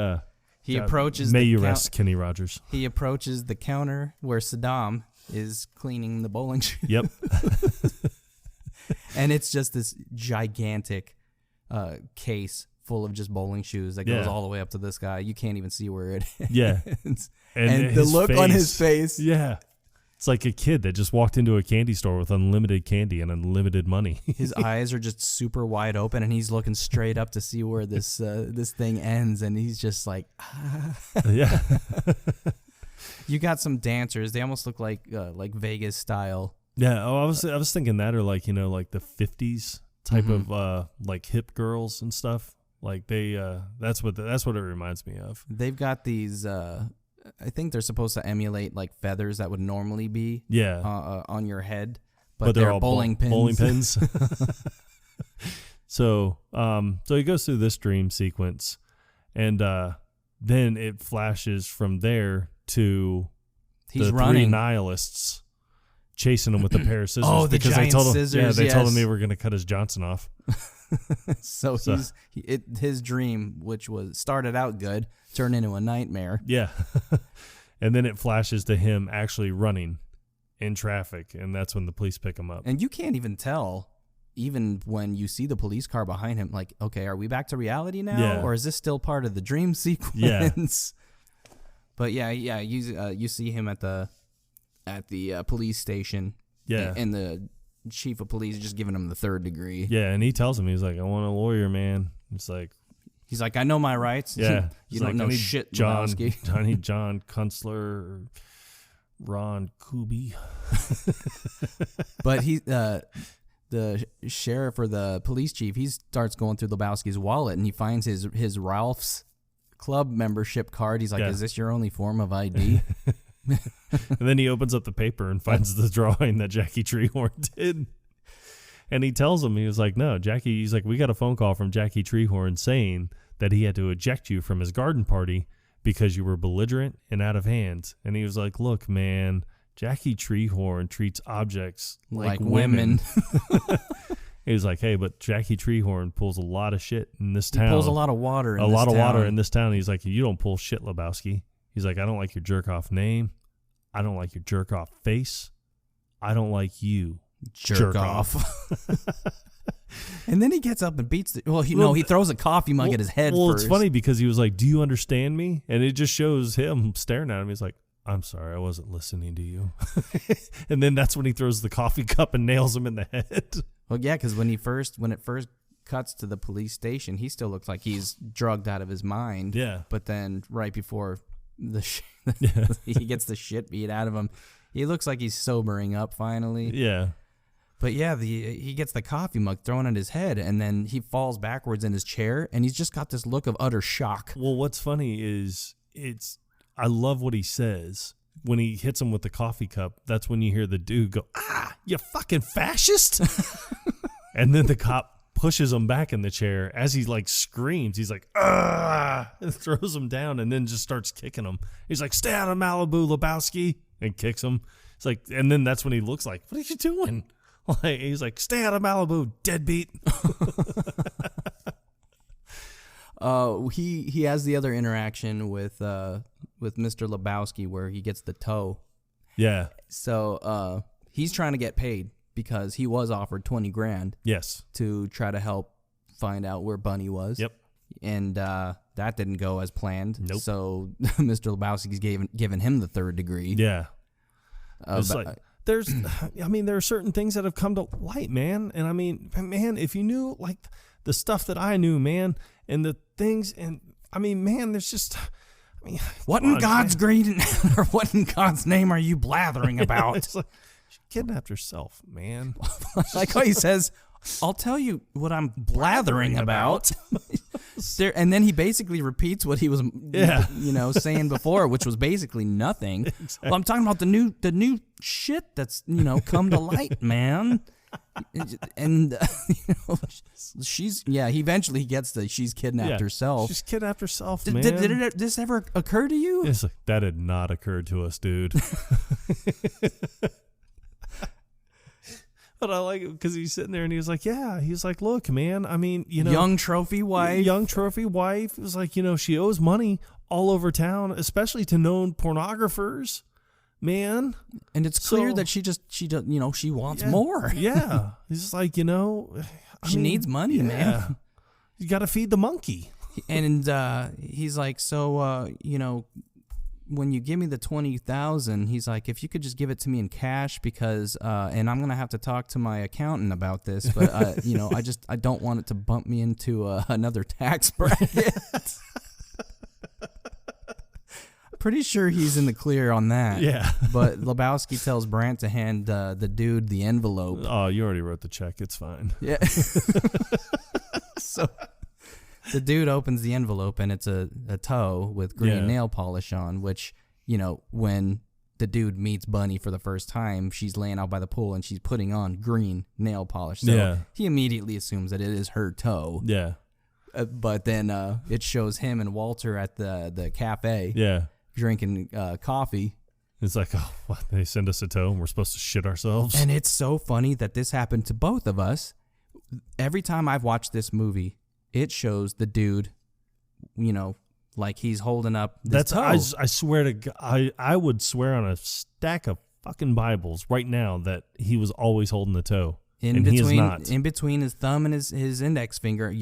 approaches. May you rest, Kenny Rogers. He approaches the counter where Saddam is cleaning the bowling shoe. Yep. And it's just this gigantic case full of just bowling shoes that goes all the way up to this guy. You can't even see where it is. Yeah. And the look on his face. Yeah. It's like a kid that just walked into a candy store with unlimited candy and unlimited money. His eyes are just super wide open, and he's looking straight up to see where this thing ends, and he's just like, Yeah. You got some dancers. They almost look like Vegas style. Yeah. Oh, I was thinking that, or like like the 50s type of like hip girls and stuff. Like that's what it reminds me of. They've got these. I think they're supposed to emulate like feathers that would normally be on your head, but they're all bowling pins. Bowling pins. So he goes through this dream sequence, and then it flashes from there to the three nihilists chasing him with a pair of scissors. Oh, the because giant scissors. They told him they were going to cut his Johnson off. So his dream, which started out good, turned into a nightmare. Yeah. And then it flashes to him actually running in traffic, and that's when the police pick him up. And you can't even tell, even when you see the police car behind him, like, okay, are we back to reality now? Yeah. Or is this still part of the dream sequence? Yeah. But you see him at the at the police station. Yeah. And the chief of police is just giving him the 3rd degree. Yeah, and he tells him, he's like, I want a lawyer, man. It's like... He's like, I know my rights. Yeah. You don't know shit, Lebowski. I need John Kunstler, Ron Kuby. But the sheriff or the police chief, he starts going through Lebowski's wallet, and he finds his Ralph's Club membership card. He's like, is this your only form of ID? And then he opens up the paper and finds the drawing that Jackie Treehorn did. And he tells him, he was like, no, Jackie, he's like, we got a phone call from Jackie Treehorn saying that he had to eject you from his garden party because you were belligerent and out of hand. And he was like, look, man, Jackie Treehorn treats objects like women. He was like, hey, but Jackie Treehorn pulls a lot of shit in this town. He pulls a lot of water in this town. A lot of water in this town. He's like, you don't pull shit, Lebowski. He's like, I don't like your jerk-off name. I don't like your jerk-off face. I don't like you. Jerk off. And then he gets up and beats he throws a coffee mug at his head first. It's funny because he was like, do you understand me? And it just shows him staring at him. He's like, I'm sorry, I wasn't listening to you. And then that's when he throws the coffee cup and nails him in the head. Well, yeah, because when it first cuts to the police station, he still looks like he's drugged out of his mind. Yeah. But then right before he gets the shit beat out of him, he looks like he's sobering up finally. Yeah. But yeah, he gets the coffee mug thrown at his head, and then he falls backwards in his chair, and he's just got this look of utter shock. Well, what's funny is I love what he says. When he hits him with the coffee cup, that's when you hear the dude go, you fucking fascist! And then the cop pushes him back in the chair as he like screams. He's like, and throws him down and then just starts kicking him. He's like, stay out of Malibu, Lebowski, and kicks him. It's like, and then that's when he looks like, what are you doing? Like, he's like, stay out of Malibu, deadbeat. He has the other interaction with Mr. Lebowski where he gets the toe. Yeah. So he's trying to get paid because he was offered $20,000. Yes. To try to help find out where Bunny was. Yep. And that didn't go as planned. Nope. So Mr. Lebowski's given him the 3rd degree. Yeah. It's like, there are certain things that have come to light, man. And I mean, man, if you knew like the stuff that I knew, man, and the things, and I mean, man, there's just, what in God's green or what in God's name are you blathering about? It's like, she kidnapped herself, man. Like how he says, I'll tell you what I'm blathering about. And then he basically repeats what he was, saying before, which was basically nothing. Exactly. Well, I'm talking about the new shit that's come to light, man. And he eventually gets she's kidnapped herself. She's kidnapped herself, man. Did this ever occur to you? It's like, that had not occurred to us, dude. But I like it because he's sitting there and he was like, he's like, look, man, I mean, young trophy wife. It was like, she owes money all over town, especially to known pornographers, man. And it's clear that she wants more. Yeah. He's like, she needs money, man. You got to feed the monkey. And he's like, so, when you give me the $20,000, he's like, if you could just give it to me in cash because, and I'm gonna have to talk to my accountant about this, but I don't want it to bump me into another tax bracket. Pretty sure he's in the clear on that. Yeah. But Lebowski tells Brandt to hand the dude the envelope. Oh, you already wrote the check. It's fine. Yeah. So the dude opens the envelope and it's a toe with green nail polish on, which, when the dude meets Bunny for the first time, she's laying out by the pool and she's putting on green nail polish. So he immediately assumes that it is her toe. Yeah. But then it shows him and Walter at the cafe. Yeah. Drinking coffee. It's like, oh, what? They send us a toe and we're supposed to shit ourselves? And it's so funny that this happened to both of us. Every time I've watched this movie, it shows the dude, like he's holding up this toe. I swear to God, I would swear on a stack of fucking Bibles right now that he was always holding the toe. He is not. In between his thumb and his index finger,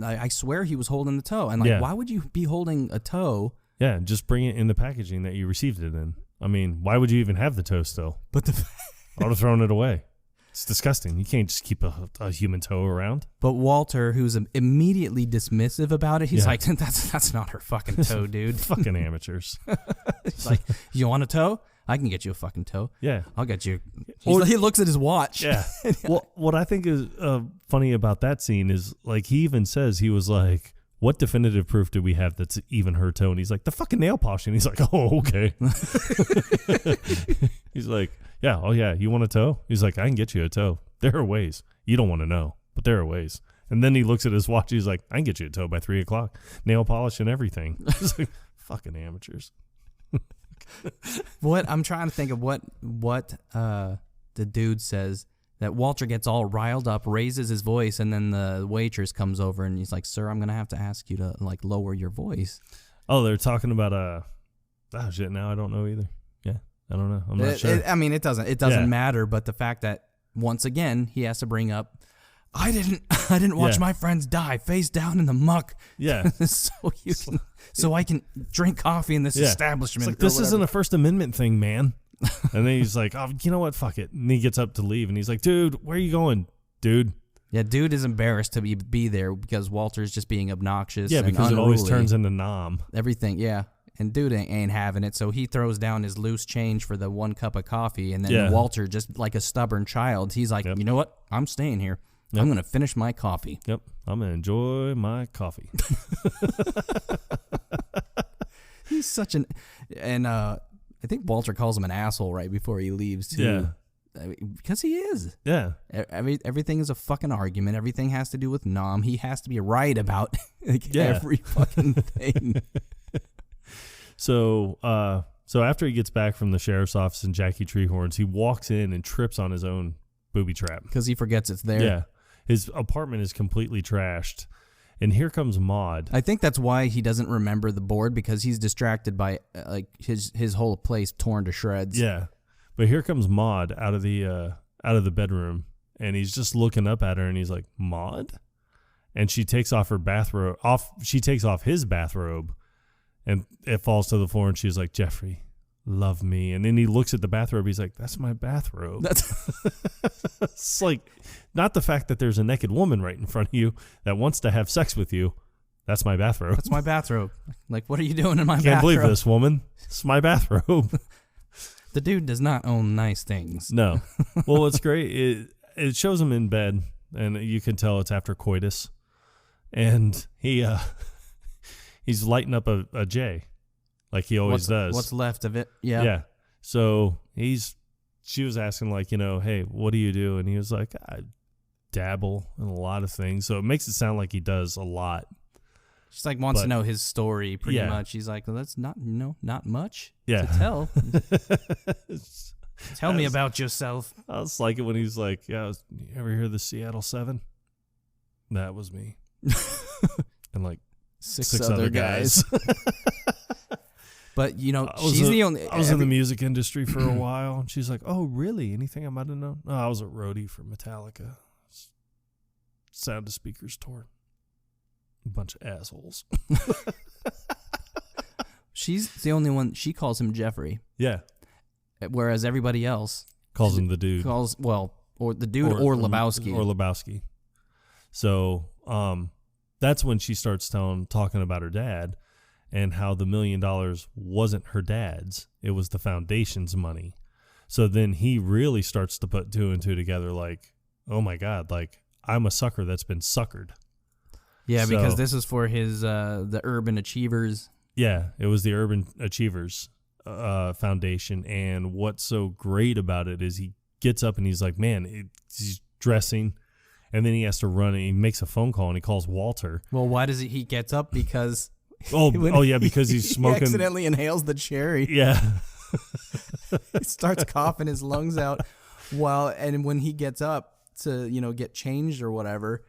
I swear he was holding the toe. And why would you be holding a toe? Yeah, just bring it in the packaging that you received it in. I mean, why would you even have the toe still? But I would have thrown it away. It's disgusting. You can't just keep a human toe around. But Walter, who's immediately dismissive about it, he's like, that's not her fucking toe, dude. Fucking amateurs. He's like, you want a toe? I can get you a fucking toe. Yeah. I'll get you. He looks at his watch. Yeah. Well, what I think is funny about that scene is, like, he even says, he was like, what definitive proof do we have that's even her toe? And he's like, the fucking nail polish. And he's like, oh, okay. He's like, yeah, oh yeah, you want a toe? He's like, I can get you a toe. There are ways. You don't want to know, but there are ways. And then he looks at his watch. He's like, I can get you a toe by 3 o'clock. Nail polish and everything. He's like, fucking amateurs. What I'm trying to think of what the dude says, that Walter gets all riled up, raises his voice, and then the waitress comes over and he's like, sir, I'm gonna have to ask you to like lower your voice. Oh, they're talking about oh shit, now I don't know either. Yeah, I don't know. I'm not sure. It doesn't matter, but the fact that once again he has to bring up, I didn't watch my friends die face down in the muck. Yeah. so I can drink coffee in this establishment. It's like, this isn't a First Amendment thing, man. And then he's like, oh, you know what? Fuck it. And he gets up to leave and he's like, dude, where are you going, dude? Yeah, dude is embarrassed to be there because Walter's just being obnoxious. Yeah, because unruly. It always turns into nom. Everything, yeah. And dude ain't having it, so he throws down his loose change for the 1 cup of coffee, and then Walter, just like a stubborn child, he's like, you know what? I'm staying here. Yep. I'm going to finish my coffee. Yep, I'm going to enjoy my coffee. He's such an... And I think Walter calls him an asshole right before he leaves, too. Yeah. I mean, because he is. Yeah. Everything is a fucking argument. Everything has to do with nom. He has to be right about every fucking thing. So after he gets back from the sheriff's office and Jackie Treehorns, he walks in and trips on his own booby trap. Because he forgets it's there. Yeah. His apartment is completely trashed. And here comes Maude. I think that's why he doesn't remember the board, because he's distracted by like his whole place torn to shreds. Yeah. But here comes Maude out of the bedroom, and he's just looking up at her and he's like, Maude? And she takes off her bathrobe. She takes off his bathrobe. And it falls to the floor, and she's like, Jeffrey, love me. And then he looks at the bathrobe. He's like, that's my bathrobe. It's like, not the fact that there's a naked woman right in front of you that wants to have sex with you. That's my bathrobe. That's my bathrobe. Like, what are you doing in my bathrobe? Can't believe this, woman. It's my bathrobe. The dude does not own nice things. No. Well, what's great, it shows him in bed, and you can tell it's after coitus. And he's lighting up a J, like he always does. What's left of it? Yeah. Yeah. So she was asking, like, hey, what do you do? And he was like, I dabble in a lot of things. So it makes it sound like he does a lot. She's like wants to know his story pretty much. He's like, well, that's not much to tell. Tell me about yourself. I was like it when he's like, you ever hear the Seattle 7? That was me. And like six other guys. But she's the only. I was in the music industry for a while, and she's like, "Oh, really? Anything I might have known?" No, I was a roadie for Metallica. Sound to speakers torn. A bunch of assholes. She's the only one. She calls him Jeffrey. Yeah. Whereas everybody else calls him the dude. Or the dude or Lebowski. Or Lebowski. So, that's when she starts talking about her dad and how the $1 million wasn't her dad's. It was the foundation's money. So then he really starts to put 2 and 2 together, like, oh my God, like, I'm a sucker that's been suckered. Yeah, because this is for his the Urban Achievers. Yeah, it was the Urban Achievers Foundation. And what's so great about it is he gets up and he's like, man, he's dressing. And then he has to run and he makes a phone call and he calls Walter. Well, why does he gets up? Because because he's smoking. He accidentally inhales the cherry. Yeah. He starts coughing his lungs out and when he gets up to, get changed or whatever,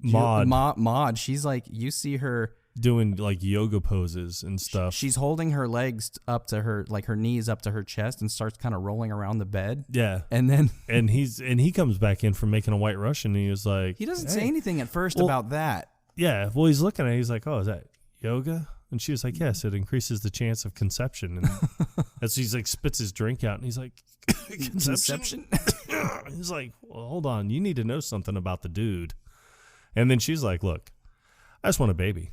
Maude, she's like, you see her doing like yoga poses and stuff. She's holding her legs up to her, like her knees up to her chest, and starts kind of rolling around the bed. Yeah. And then he comes back in from making a White Russian, and he was like, he doesn't say anything at first about that. Yeah. Well, he's looking at it, he's like, oh, is that yoga? And she was like, yes, it increases the chance of conception. And as he's like spits his drink out, and he's like, conception? He's like, well, hold on. You need to know something about the dude. And then she's like, look, I just want a baby.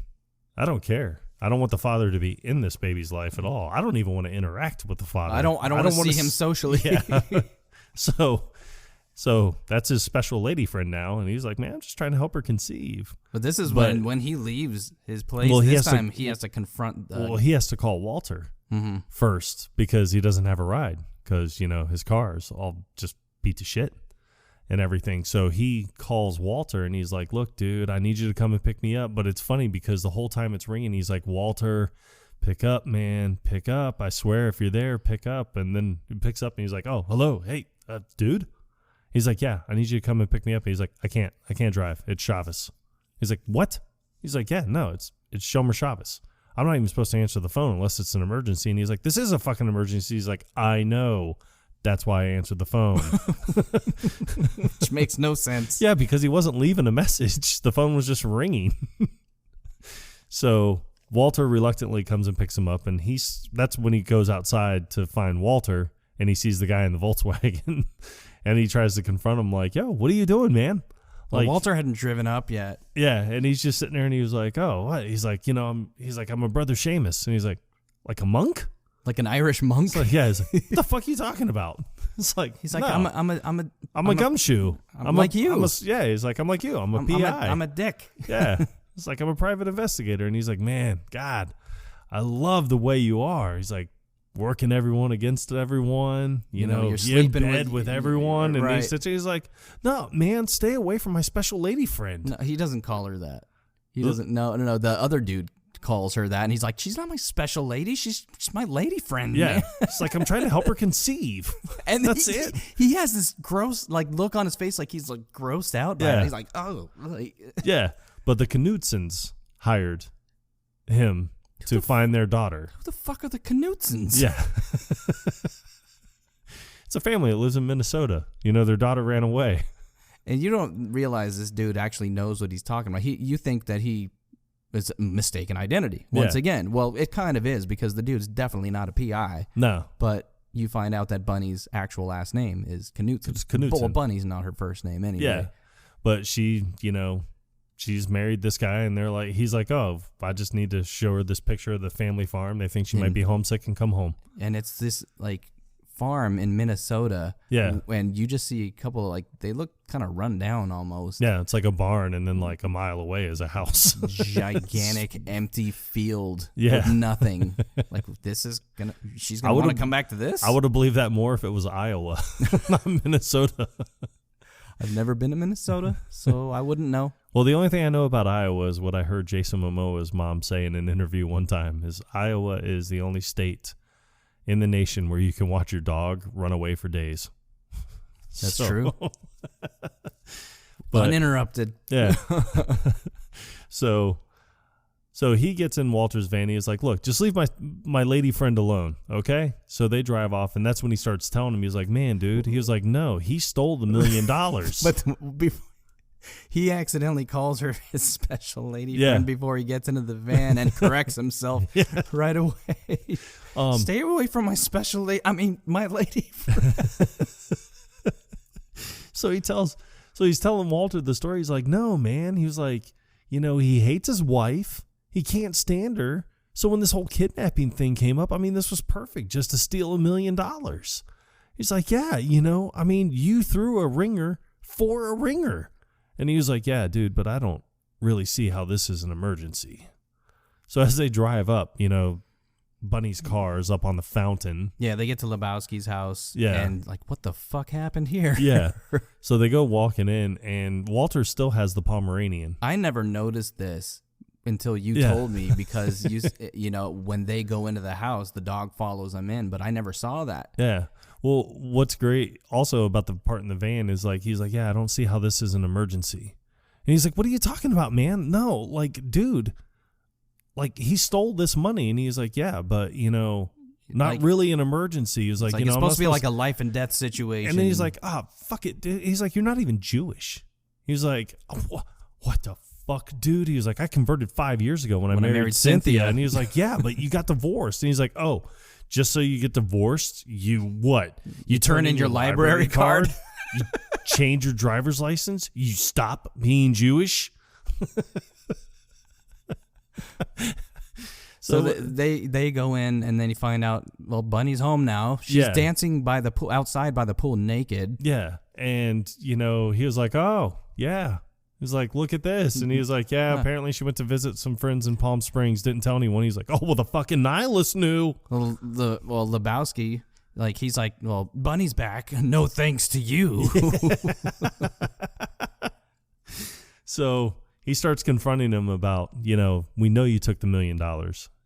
I don't care. I don't want the father to be in this baby's life at all. I don't even want to interact with the father. I don't want to see him socially. Yeah. So that's his special lady friend now, and he's like, man, I'm just trying to help her conceive. But this is when he leaves his place. Well, he has to confront. He has to call Walter first because he doesn't have a ride because his car's all just beat to shit and everything. So he calls Walter and he's like, look, dude, I need you to come and pick me up. But it's funny because the whole time it's ringing, he's like, Walter, pick up, man, pick up. I swear, if you're there, pick up. And then he picks up and he's like, oh, hello, hey, dude. He's like, yeah, I need you to come and pick me up. He's like, I can't drive. It's Chavez. He's like, what? He's like, yeah, no, it's Shomer Chavez. I'm not even supposed to answer the phone unless it's an emergency. And he's like, this is a fucking emergency. He's like, I know. That's why I answered the phone. Which makes no sense. Yeah, because he wasn't leaving a message. The phone was just ringing. So Walter reluctantly comes and picks him up, and that's when he goes outside to find Walter, and he sees the guy in the Volkswagen. And he tries to confront him like, yo, what are you doing, man? Like, Walter hadn't driven up yet. Yeah, and he's just sitting there and he was like, oh, what? He's like, I'm a brother Seamus. And he's like a monk? Like an Irish monk? Like, yeah, he's like, what the fuck are you talking about? It's like, he's like, no, I'm a gumshoe. I'm like you. Yeah, he's like, I'm like you. I'm a PI. I'm a dick. Yeah. It's like, I'm a private investigator. And he's like, man, God, I love the way you are. He's like, working everyone against everyone, you're sleeping in bed with everyone, and right. He's like, no, man, stay away from my special lady friend. No, he doesn't call her that. He doesn't. No. The other dude calls her that, and he's like, she's not my special lady. She's my lady friend. Yeah, man. It's like I'm trying to help her conceive, and that's it. He has this gross look on his face, like he's like grossed out by it. He's like, oh, yeah. But the Knutsons hired him to find their daughter. Who the fuck are the Knutsons? Yeah. It's a family that lives in Minnesota. Their daughter ran away. And you don't realize this dude actually knows what he's talking about. You think that he is a mistaken identity. Once again, well, it kind of is because the dude's definitely not a PI. No. But you find out that Bunny's actual last name is Knutson. It's Knutson. Well, Bunny's not her first name anyway. Yeah. But she, she's married this guy, and he's like, oh, I just need to show her this picture of the family farm. They think she might be homesick and come home. And it's this farm in Minnesota. Yeah. And you just see a couple they look kind of run down almost. Yeah, it's like a barn, and then a mile away is a house. Gigantic empty field with nothing. She's gonna want to come back to this? I would have believed that more if it was Iowa, not Minnesota. I've never been to Minnesota, so I wouldn't know. Well, the only thing I know about Iowa is what I heard Jason Momoa's mom say in an interview one time, is Iowa is the only state in the nation where you can watch your dog run away for days. That's true. But, uninterrupted. Yeah. So he gets in Walter's van. He's like, look, just leave my lady friend alone, okay? So they drive off, and that's when he starts telling him. He's like, man, dude. He was like, no, he stole the $1 million. But before, he accidentally calls her his special lady friend before he gets into the van and corrects himself right away. Stay away from my special lady. My lady friend. So he's telling Walter the story. He's like, no, man. He was like, he hates his wife. He can't stand her. So when this whole kidnapping thing came up, this was perfect just to steal $1 million. He's like, yeah, you threw a ringer for a ringer. And he was like, yeah, dude, but I don't really see how this is an emergency. So as they drive up, Bunny's car is up on the fountain. Yeah, they get to Lebowski's house. Yeah. And what the fuck happened here? Yeah. So they go walking in, and Walter still has the Pomeranian. I never noticed this until you told me, because when they go into the house, the dog follows them in, but I never saw that. Yeah. Well, what's great also about the part in the van is he's like, yeah, I don't see how this is an emergency. And he's like, what are you talking about, man? No, dude, he stole this money. And he's like, yeah, but not really an emergency. He's like, it's supposed to be like a life and death situation. And then he's like, fuck it, dude. He's like, you're not even Jewish. He's like, oh, what the fuck, dude? He was like, I converted 5 years ago when I married Cynthia. And he was like, yeah, but you got divorced. And he's like, oh, just so you get divorced, you what? You turn in your library card? You change your driver's license? You stop being Jewish? So they go in, and then you find out, well, Bunny's home now. She's dancing by the pool, outside by the pool naked. Yeah. And, he was like, oh, yeah. He's like, look at this. And he was like, yeah, apparently she went to visit some friends in Palm Springs. Didn't tell anyone. He's like, oh, well, the fucking nihilist knew. Well, Lebowski, he's like, well, Bunny's back. No thanks to you. So he starts confronting him about, we know you took the $1 million.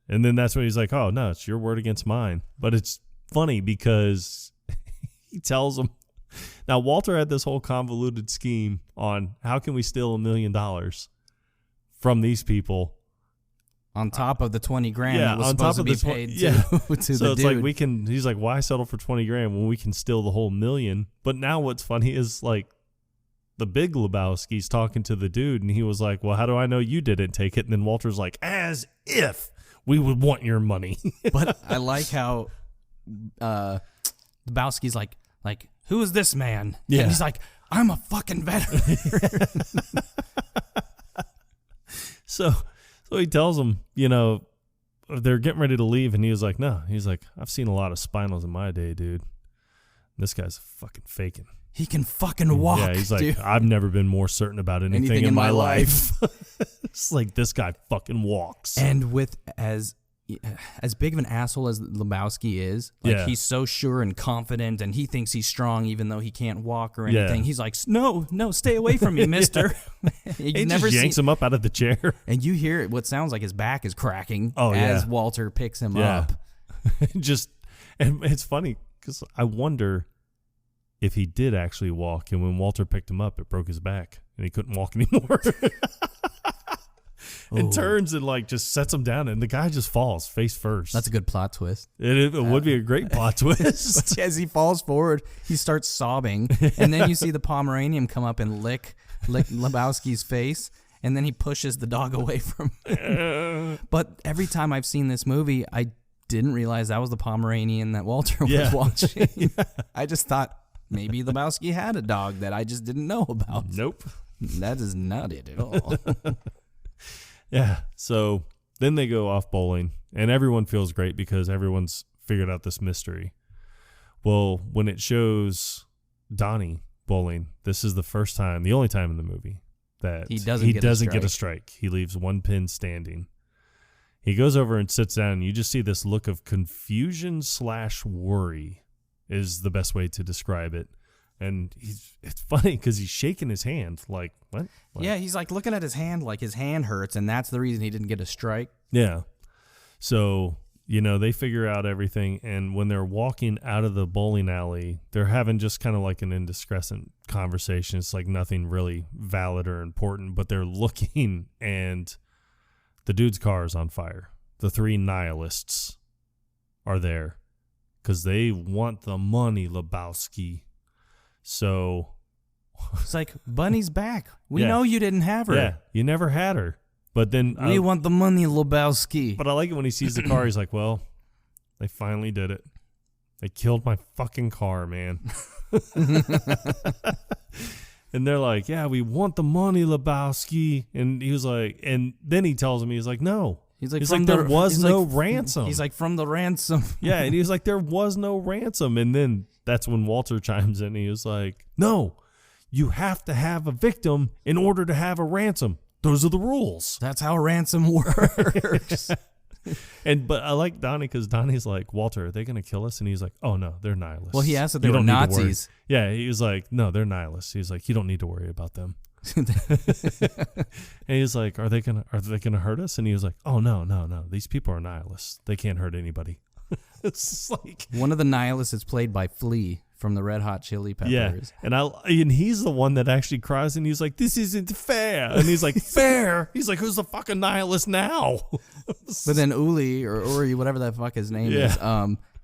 And then that's when he's like, oh, no, it's your word against mine. But it's funny because he tells him. Now, Walter had this whole convoluted scheme on how can we steal $1 million from these people. On top of the 20 grand that was supposed to be paid to the dude. So it's like he's like, why settle for 20 grand when we can steal the whole $1 million? But now what's funny is the Big Lebowski's talking to the dude, and he was like, well, how do I know you didn't take it? And then Walter's like, as if we would want your money. But I like how Lebowski's like, who is this man? Yeah. And he's like, I'm a fucking veteran. So he tells him, they're getting ready to leave, and he was like, no. He's like, I've seen a lot of spinals in my day, dude. This guy's fucking faking. He can fucking walk. Yeah, he's like, dude. I've never been more certain about anything in my life. It's like, this guy fucking walks. And with as big of an asshole as Lebowski is, he's so sure and confident, and he thinks he's strong even though he can't walk or anything. Yeah. He's like, no, stay away from me, mister. He just yanks him up out of the chair. And you hear what sounds like his back is cracking as Walter picks him up. And it's funny because I wonder if he did actually walk, and when Walter picked him up, it broke his back, and he couldn't walk anymore. And turns and just sets him down, and the guy just falls face first. That's a good plot twist. It would be a great plot twist. As he falls forward, he starts sobbing, and then you see the Pomeranian come up and lick Lebowski's face, and then he pushes the dog away from him. But every time I've seen this movie, I didn't realize that was the Pomeranian that Walter was watching. I just thought maybe Lebowski had a dog that I just didn't know about. Nope. That is not it at all. Yeah, so then they go off bowling, and everyone feels great because everyone's figured out this mystery. Well, when it shows Donnie bowling, this is the first time, the only time in the movie, that he doesn't get a strike. He leaves one pin standing. He goes over and sits down, and you just see this look of confusion/worry is the best way to describe it. And it's funny because he's shaking his hand like, what? Yeah, he's looking at his hand like his hand hurts, and that's the reason he didn't get a strike. Yeah. So, they figure out everything, and when they're walking out of the bowling alley, they're having just kind of an indiscreet conversation. It's nothing really valid or important, but they're looking, and the dude's car is on fire. The three nihilists are there because they want the money, Lebowski. So it's Bunny's back. We know you didn't have her. Yeah, you never had her. But then we want the money, Lebowski. But I like it when he sees the car. He's like, well, they finally did it. They killed my fucking car, man. And they're like, yeah, we want the money, Lebowski. And he was like, and then he tells him, he's like, no. He's like, there was no ransom. He's like, from the ransom. Yeah, and he was like, there was no ransom. And then that's when Walter chimes in. He was like, no, you have to have a victim in order to have a ransom. Those are the rules. That's how a ransom works. But I like Donnie because Donnie's like, Walter, are they going to kill us? And he's like, oh, no, they're nihilists. Well, he asked if they were Nazis. Yeah, he was like, no, they're nihilists. He's like, you don't need to worry about them. And he's like, are they gonna hurt us? And he was like, oh, no. These people are nihilists. They can't hurt anybody. It's one of the nihilists is played by Flea from the Red Hot Chili Peppers. Yeah, and he's the one that actually cries, and he's like, this isn't fair. And he's like, fair? He's like, who's the fucking nihilist now? But then Uli or Uri, whatever that fuck his name is,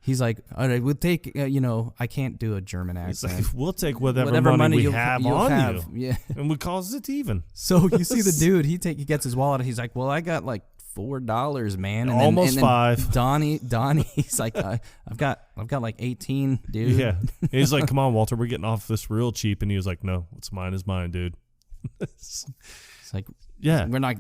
He's like, all right, we'll take, I can't do a German He's accent. like, we'll take whatever money we have on you. Yeah. And we calls it even. So you see the dude, he gets his wallet. And he's like, well, I got like $4, man. And Almost then $5. Donnie, he's like, I've got like 18, dude. Yeah. He's like, come on, Walter, we're getting off this real cheap. And he was like, no, what's mine is mine, dude. It's like, yeah. we're not,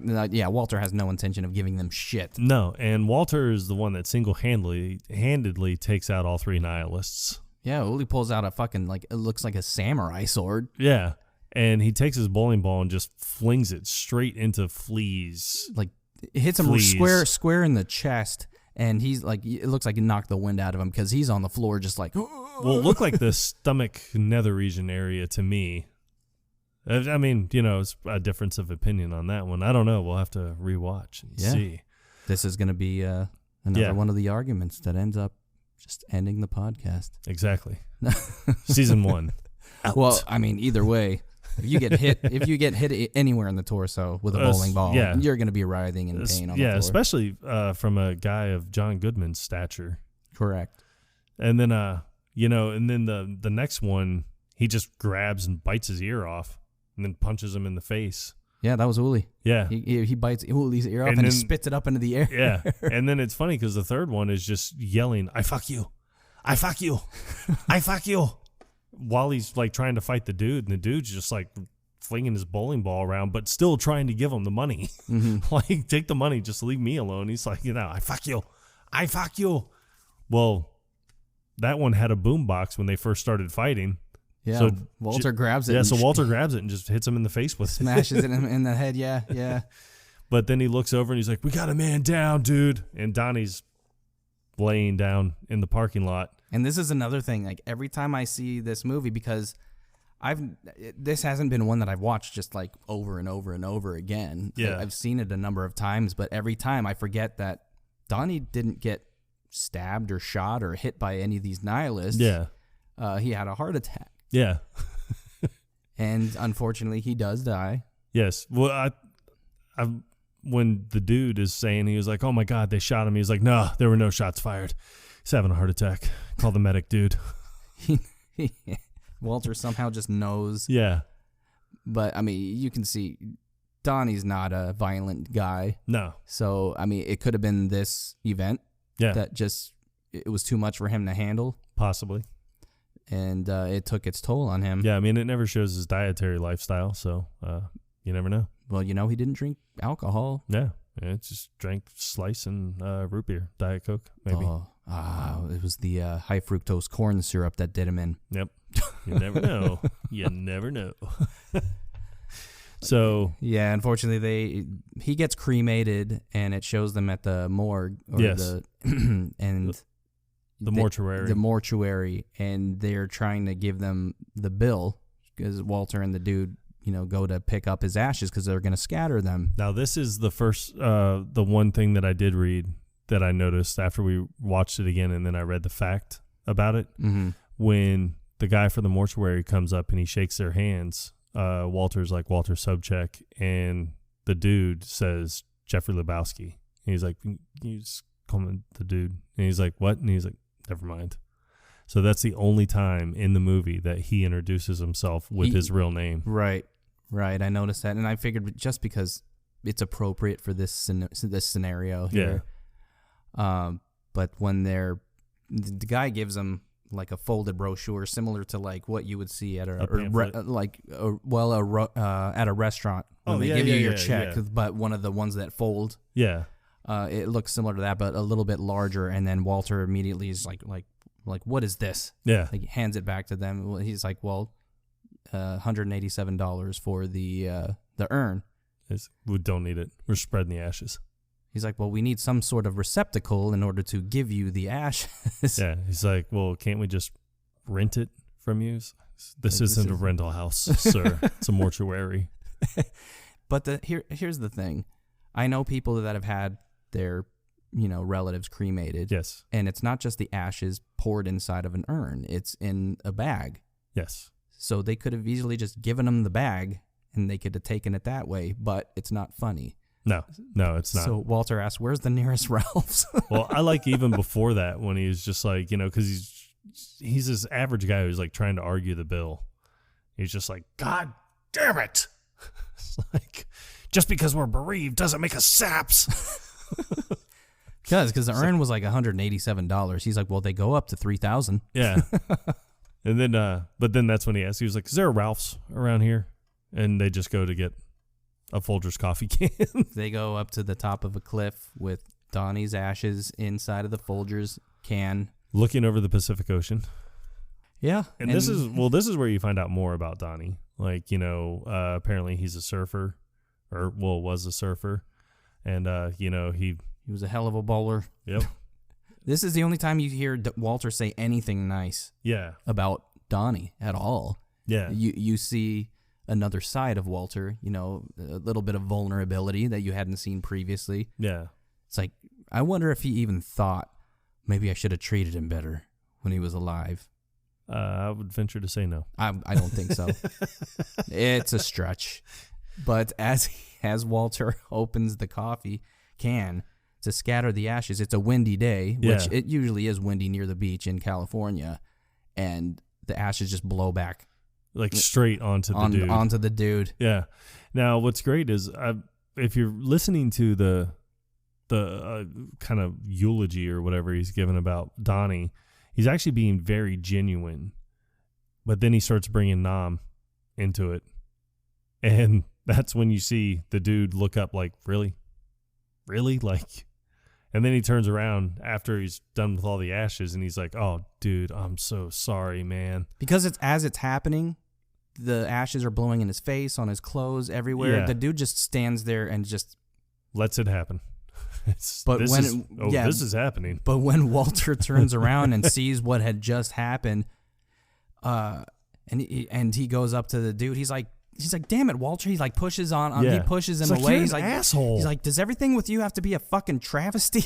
Walter has no intention of giving them shit. No. And Walter is the one that single-handedly takes out all 3 nihilists. Yeah. Uli pulls out a fucking, like, it looks like a samurai sword. Yeah. And he takes his bowling ball and just flings it straight into Flea's. Like, it hits him square in the chest, and he's like, it looks like it knocked the wind out of him because he's on the floor just like. Well, it looked like the stomach nether region area to me. I mean, it's a difference of opinion on that one. I don't know. We'll have to rewatch and see. This is going to be another one of the arguments that ends up just ending the podcast. Exactly. Season 1. Out. Well, I mean, either way. If you get hit anywhere in the torso with a bowling ball, you're going to be writhing in pain on the floor. Yeah, especially from a guy of John Goodman's stature. Correct. And then, and then the next one, he just grabs and bites his ear off and then punches him in the face. Yeah, that was Uli. Yeah. He bites Uli's ear off and he spits it up into the air. Yeah. And then it's funny because the third one is just yelling, I fuck you. I fuck you. I fuck you. While he's like trying to fight the dude, and the dude's just like flinging his bowling ball around, but still trying to give him the money. Mm-hmm. Like, take the money, just leave me alone. He's like, I fuck you. I fuck you. Well, that one had a boombox when they first started fighting. Yeah, so Walter grabs it. Yeah, so Walter grabs it and just hits him in the face with it. Smashes it in the head, yeah. But then he looks over and he's like, we got a man down, dude. And Donnie's laying down in the parking lot. And this is another thing, like every time I see this movie, because this hasn't been one that I've watched just like over and over and over again. Yeah. I've seen it a number of times, but every time I forget that Donnie didn't get stabbed or shot or hit by any of these nihilists. Yeah. He had a heart attack. Yeah. And unfortunately, he does die. Yes. Well, when the dude is saying, he was like, oh my God, they shot him. He was like, no, there were no shots fired. He's having a heart attack. Call the medic, dude. Walter somehow just knows. Yeah. But, I mean, you can see Donnie's not a violent guy. No. So, I mean, it could have been this event. Yeah. That just, it was too much for him to handle. Possibly. And it took its toll on him. Yeah, I mean, it never shows his dietary lifestyle, so you never know. Well, he didn't drink alcohol. Yeah. It just drank slice and root beer, Diet Coke, maybe. It was the high fructose corn syrup that did him in. Yep. You never know. You never know. So yeah, unfortunately, he gets cremated, and it shows them at the morgue. Or yes. The mortuary. The mortuary, and they're trying to give them the bill because Walter and the dude, go to pick up his ashes because they're going to scatter them. Now, this is the first, the one thing that I did read that I noticed after we watched it again, and then I read the fact about it. Mm-hmm. When the guy for the mortuary comes up and he shakes their hands, Walter's like, Walter Sobchak, and the dude says Jeffrey Lebowski. And he's like, you just call me the dude. And he's like, what? And he's like, never mind. So that's the only time in the movie that he introduces himself with his real name. Right. I noticed that, and I figured just because it's appropriate for this scenario here. Yeah. But when the guy gives them like a folded brochure similar to like what you would see at at a restaurant when they give you your check, but one of the ones that fold. Yeah. It looks similar to that, but a little bit larger. And then Walter immediately is like, what is this? Yeah. Like, he hands it back to them. He's like, well, $187 for the urn. We don't need it. We're spreading the ashes. He's like, well, we need some sort of receptacle in order to give you the ashes. Yeah. He's like, well, can't we just rent it from you? This isn't a rental house, sir. It's a mortuary. But here's the thing. I know people that have had their, relatives cremated. Yes. And it's not just the ashes poured inside of an urn. It's in a bag. Yes. So they could have easily just given them the bag and they could have taken it that way, but it's not funny. No, it's not. So Walter asks, "Where's the nearest Ralph's?" Well, I like even before that when he's just like, because he's this average guy who's like trying to argue the bill. He's just like, God damn it! It's like, just because we're bereaved doesn't make us saps. Because the urn was like $187. He's like, well, they go up to $3,000. Yeah. And then, but then that's when he asked. He was like, "Is there a Ralph's around here?" And they just go to get a Folgers coffee can. They go up to the top of a cliff with Donnie's ashes inside of the Folgers can, looking over the Pacific Ocean. Yeah, and this is where you find out more about Donnie. Like, apparently he's a surfer, was a surfer, and he was a hell of a bowler. Yep. This is the only time you hear Walter say anything nice. Yeah. About Donnie at all. Yeah. You see another side of Walter. A little bit of vulnerability that you hadn't seen previously. Yeah. It's like, I wonder if he even thought maybe I should have treated him better when he was alive. I would venture to say no. I don't think so. It's a stretch. But as Walter opens the coffee can to scatter the ashes, it's a windy day, which it usually is windy near the beach in California, and the ashes just blow back. Like straight onto the dude. Yeah. Now, what's great is if you're listening to the kind of eulogy or whatever he's given about Donnie, he's actually being very genuine, but then he starts bringing Nam into it. And that's when you see the dude look up like, really? Like, and then he turns around after he's done with all the ashes and he's like, "Oh, dude, I'm so sorry, man." Because as it's happening, the ashes are blowing in his face, on his clothes, everywhere. Yeah. The dude just stands there and just lets it happen. This is happening. But when Walter turns around and sees what had just happened, and he goes up to the dude, he's like, "Damn it, Walter!" He like pushes he pushes him away. He's like, "Asshole!" He's like, "Does everything with you have to be a fucking travesty?"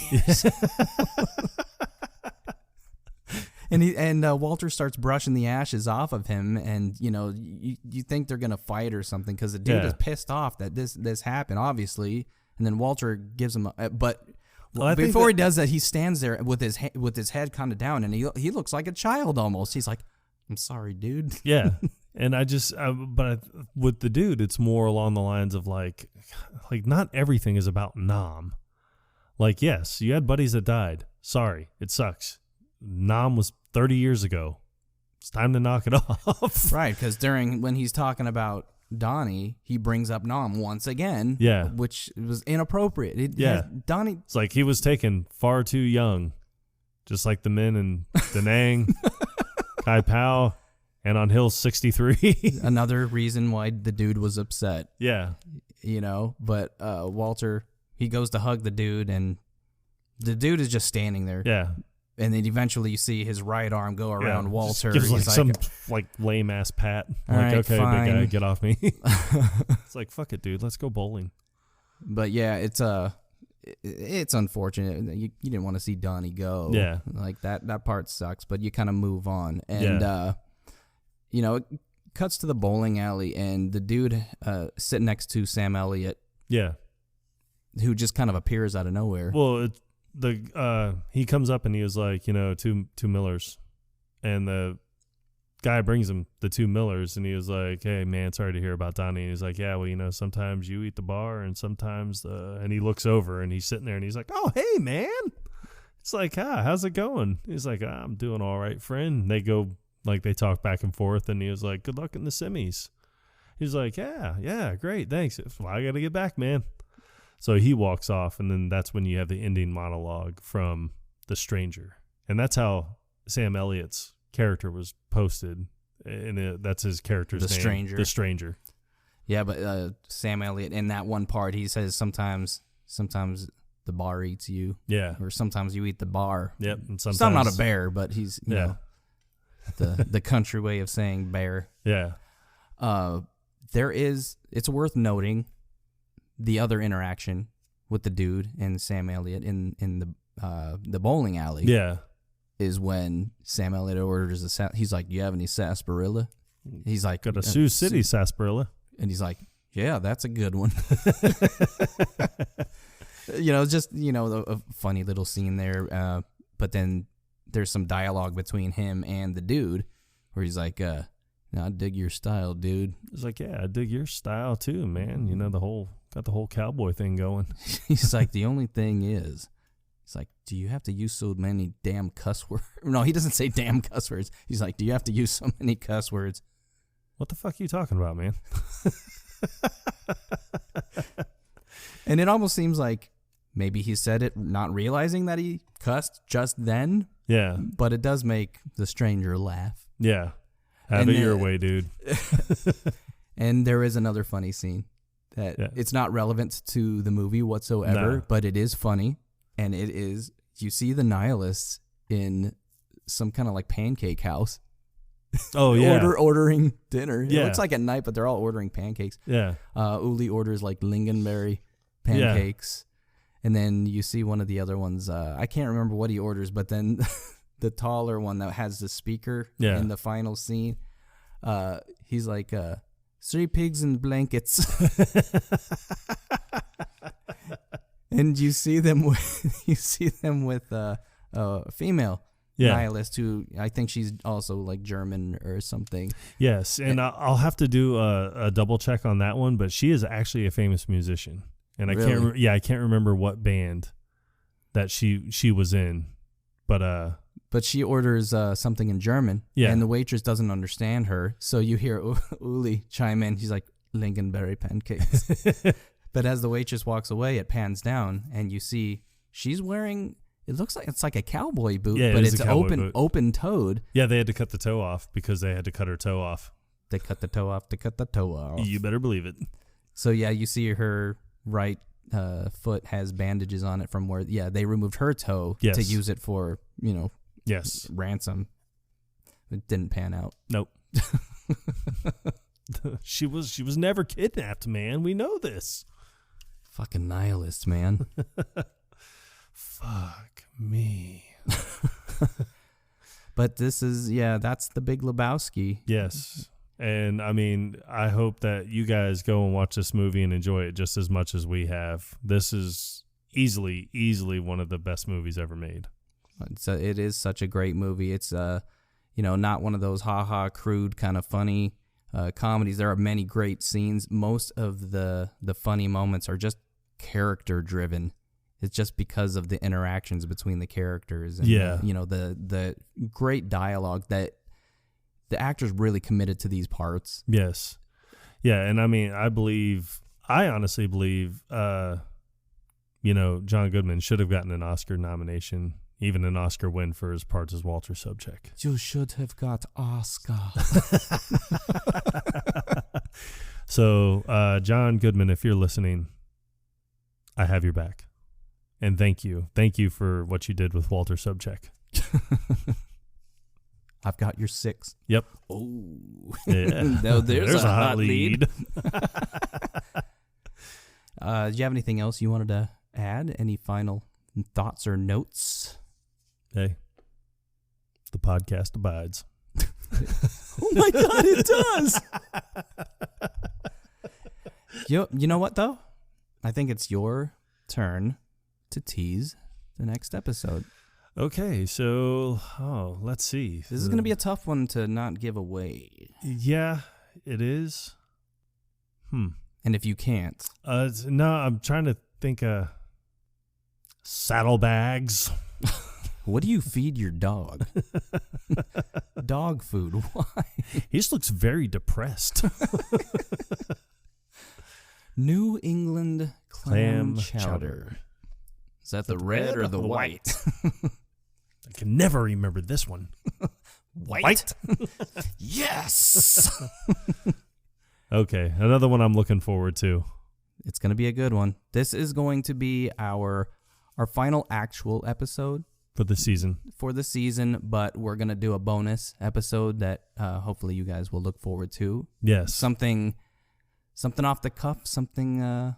And Walter starts brushing the ashes off of him, and you think they're gonna fight or something because the dude is pissed off that this happened, obviously. And then Walter gives him before he does that, he stands there with his head kind of down, and he looks like a child almost. He's like, "I'm sorry, dude." Yeah. And but with the dude, it's more along the lines of like not everything is about Nam. Like, yes, you had buddies that died. Sorry, it sucks. Nam was 30 years ago. It's time to knock it off. Right, because when he's talking about Donnie, he brings up Nam once again. Yeah. Which was inappropriate. Donnie. It's like he was taken far too young, just like the men in Da Nang, Kai Pao, and on Hill 63. Another reason why the dude was upset. Yeah. But Walter, he goes to hug the dude, and the dude is just standing there. Yeah. And then eventually you see his right arm go around Walter. Gives some lame ass pat. Like, okay, fine. Big guy, get off me. It's like, fuck it, dude. Let's go bowling. But yeah, it's unfortunate. You didn't want to see Donnie go. Yeah. Like that part sucks, but you kind of move on. And it cuts to the bowling alley, and the dude sitting next to Sam Elliott. Yeah. Who just kind of appears out of nowhere. Well, he comes up and he was like, two Millers, and the guy brings him the 2 Millers, and he was like, "Hey man, sorry to hear about Donnie." And he's like, "Yeah, well, sometimes you eat the bar and sometimes and he looks over and he's sitting there and he's like, "Oh, hey man." It's like, how's it going? He's like, "I'm doing all right, friend." And they talk back and forth, and he was like, "Good luck in the semis." He's like, yeah, great, thanks. Well, I got to get back, man. So he walks off, and then that's when you have the ending monologue from The Stranger. And that's how Sam Elliott's character was posted, and that's his character's name. The Stranger. Yeah, but Sam Elliott, in that one part, he says sometimes the bar eats you. Yeah. Or sometimes you eat the bar. Yep. And sometimes I'm not a bear, but he's, you know, the country way of saying bear. Yeah. It's worth noting the other interaction with the dude and Sam Elliott in the bowling alley. Yeah. Is when Sam Elliott orders he's like, "You have any sarsaparilla?" He's like, "Got a Sioux City sarsaparilla." And he's like, Yeah, that's a good one. Just, a funny little scene there. But then there's some dialogue between him and the dude where he's like, "I dig your style, dude." It's like, yeah, I dig your style too, man. Got the whole cowboy thing going. He's like, the only thing is, he's like, do you have to use so many damn cuss words? No, he doesn't say damn cuss words. He's like, do you have to use so many cuss words? What the fuck are you talking about, man? And it almost seems like maybe he said it not realizing that he cussed just then. Yeah. But it does make the stranger laugh. Yeah. Have it your way, dude. And there is another funny scene that it's not relevant to the movie whatsoever, but it is funny. And it is, you see the nihilists in some kind of like pancake house. Oh, yeah. Ordering dinner. Yeah. It looks like at night, but they're all ordering pancakes. Yeah. Uli orders like lingonberry pancakes. Yeah. And then you see one of the other ones. I can't remember what he orders, but then the taller one that has the speaker in the final scene, he's like, 3 pigs in blankets. And you see them with a female nihilist who I think she's also like German or something. Yes, and I'll have to do a double check on that one, but she is actually a famous musician, and I can't remember what band that she was in, but she orders something in German, and the waitress doesn't understand her, so you hear Uli chime in. He's like, lingonberry pancakes. But as the waitress walks away, it pans down, and you see she's wearing, it looks like it's like a cowboy boot, but it's open-toed. Yeah, they had to cut the toe off because they had to cut her toe off. They cut the toe off to cut the toe off. You better believe it. So, yeah, you see her right foot has bandages on it from where, they removed her toe to use it for, ransom. It didn't pan out. Nope. She was never kidnapped, man. We know this. Fucking nihilist, man. Fuck me. But this is, that's the Big Lebowski. Yes. And I mean, I hope that you guys go and watch this movie and enjoy it just as much as we have. This is easily one of the best movies ever made. It is such a great movie. It's, not one of those crude kind of funny comedies. There are many great scenes. Most of the funny moments are just character driven. It's just because of the interactions between the characters and the great dialogue that the actors really committed to these parts. Yes. Yeah, and I mean, I honestly believe John Goodman should have gotten an Oscar nomination, even an Oscar win for his parts as Walter Sobchak. You should have got Oscar. So, John Goodman, if you're listening, I have your back. And thank you. Thank you for what you did with Walter Sobchak. I've got your 6. Yep. Oh. Yeah. No, there's a hot lead. Do you have anything else you wanted to add? Any final thoughts or notes? Hey, the podcast abides. Oh my God, it does. You know what, though? I think it's your turn to tease the next episode. Okay, so, let's see. This is going to be a tough one to not give away. Yeah, it is. And if you can't. No, I'm trying to think saddlebags. What do you feed your dog? Dog food. Why? He just looks very depressed. New England clam chowder. Is that the red or the white? I can never remember this one. White? Yes! Okay, another one I'm looking forward to. It's going to be a good one. This is going to be our final actual episode. For the season. But we're going to do a bonus episode that hopefully you guys will look forward to. Yes. Something off the cuff, something...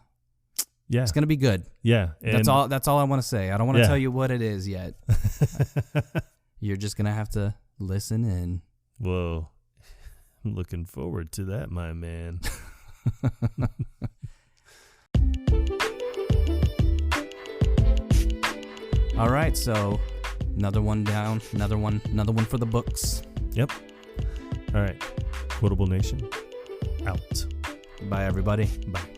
Yeah. It's going to be good. Yeah. That's all I want to say. I don't want to tell you what it is yet. You're just going to have to listen in. Whoa. I'm looking forward to that, my man. All right, so another one down, another one for the books. Yep. All right. Quotable Nation, out. Bye, everybody. Bye.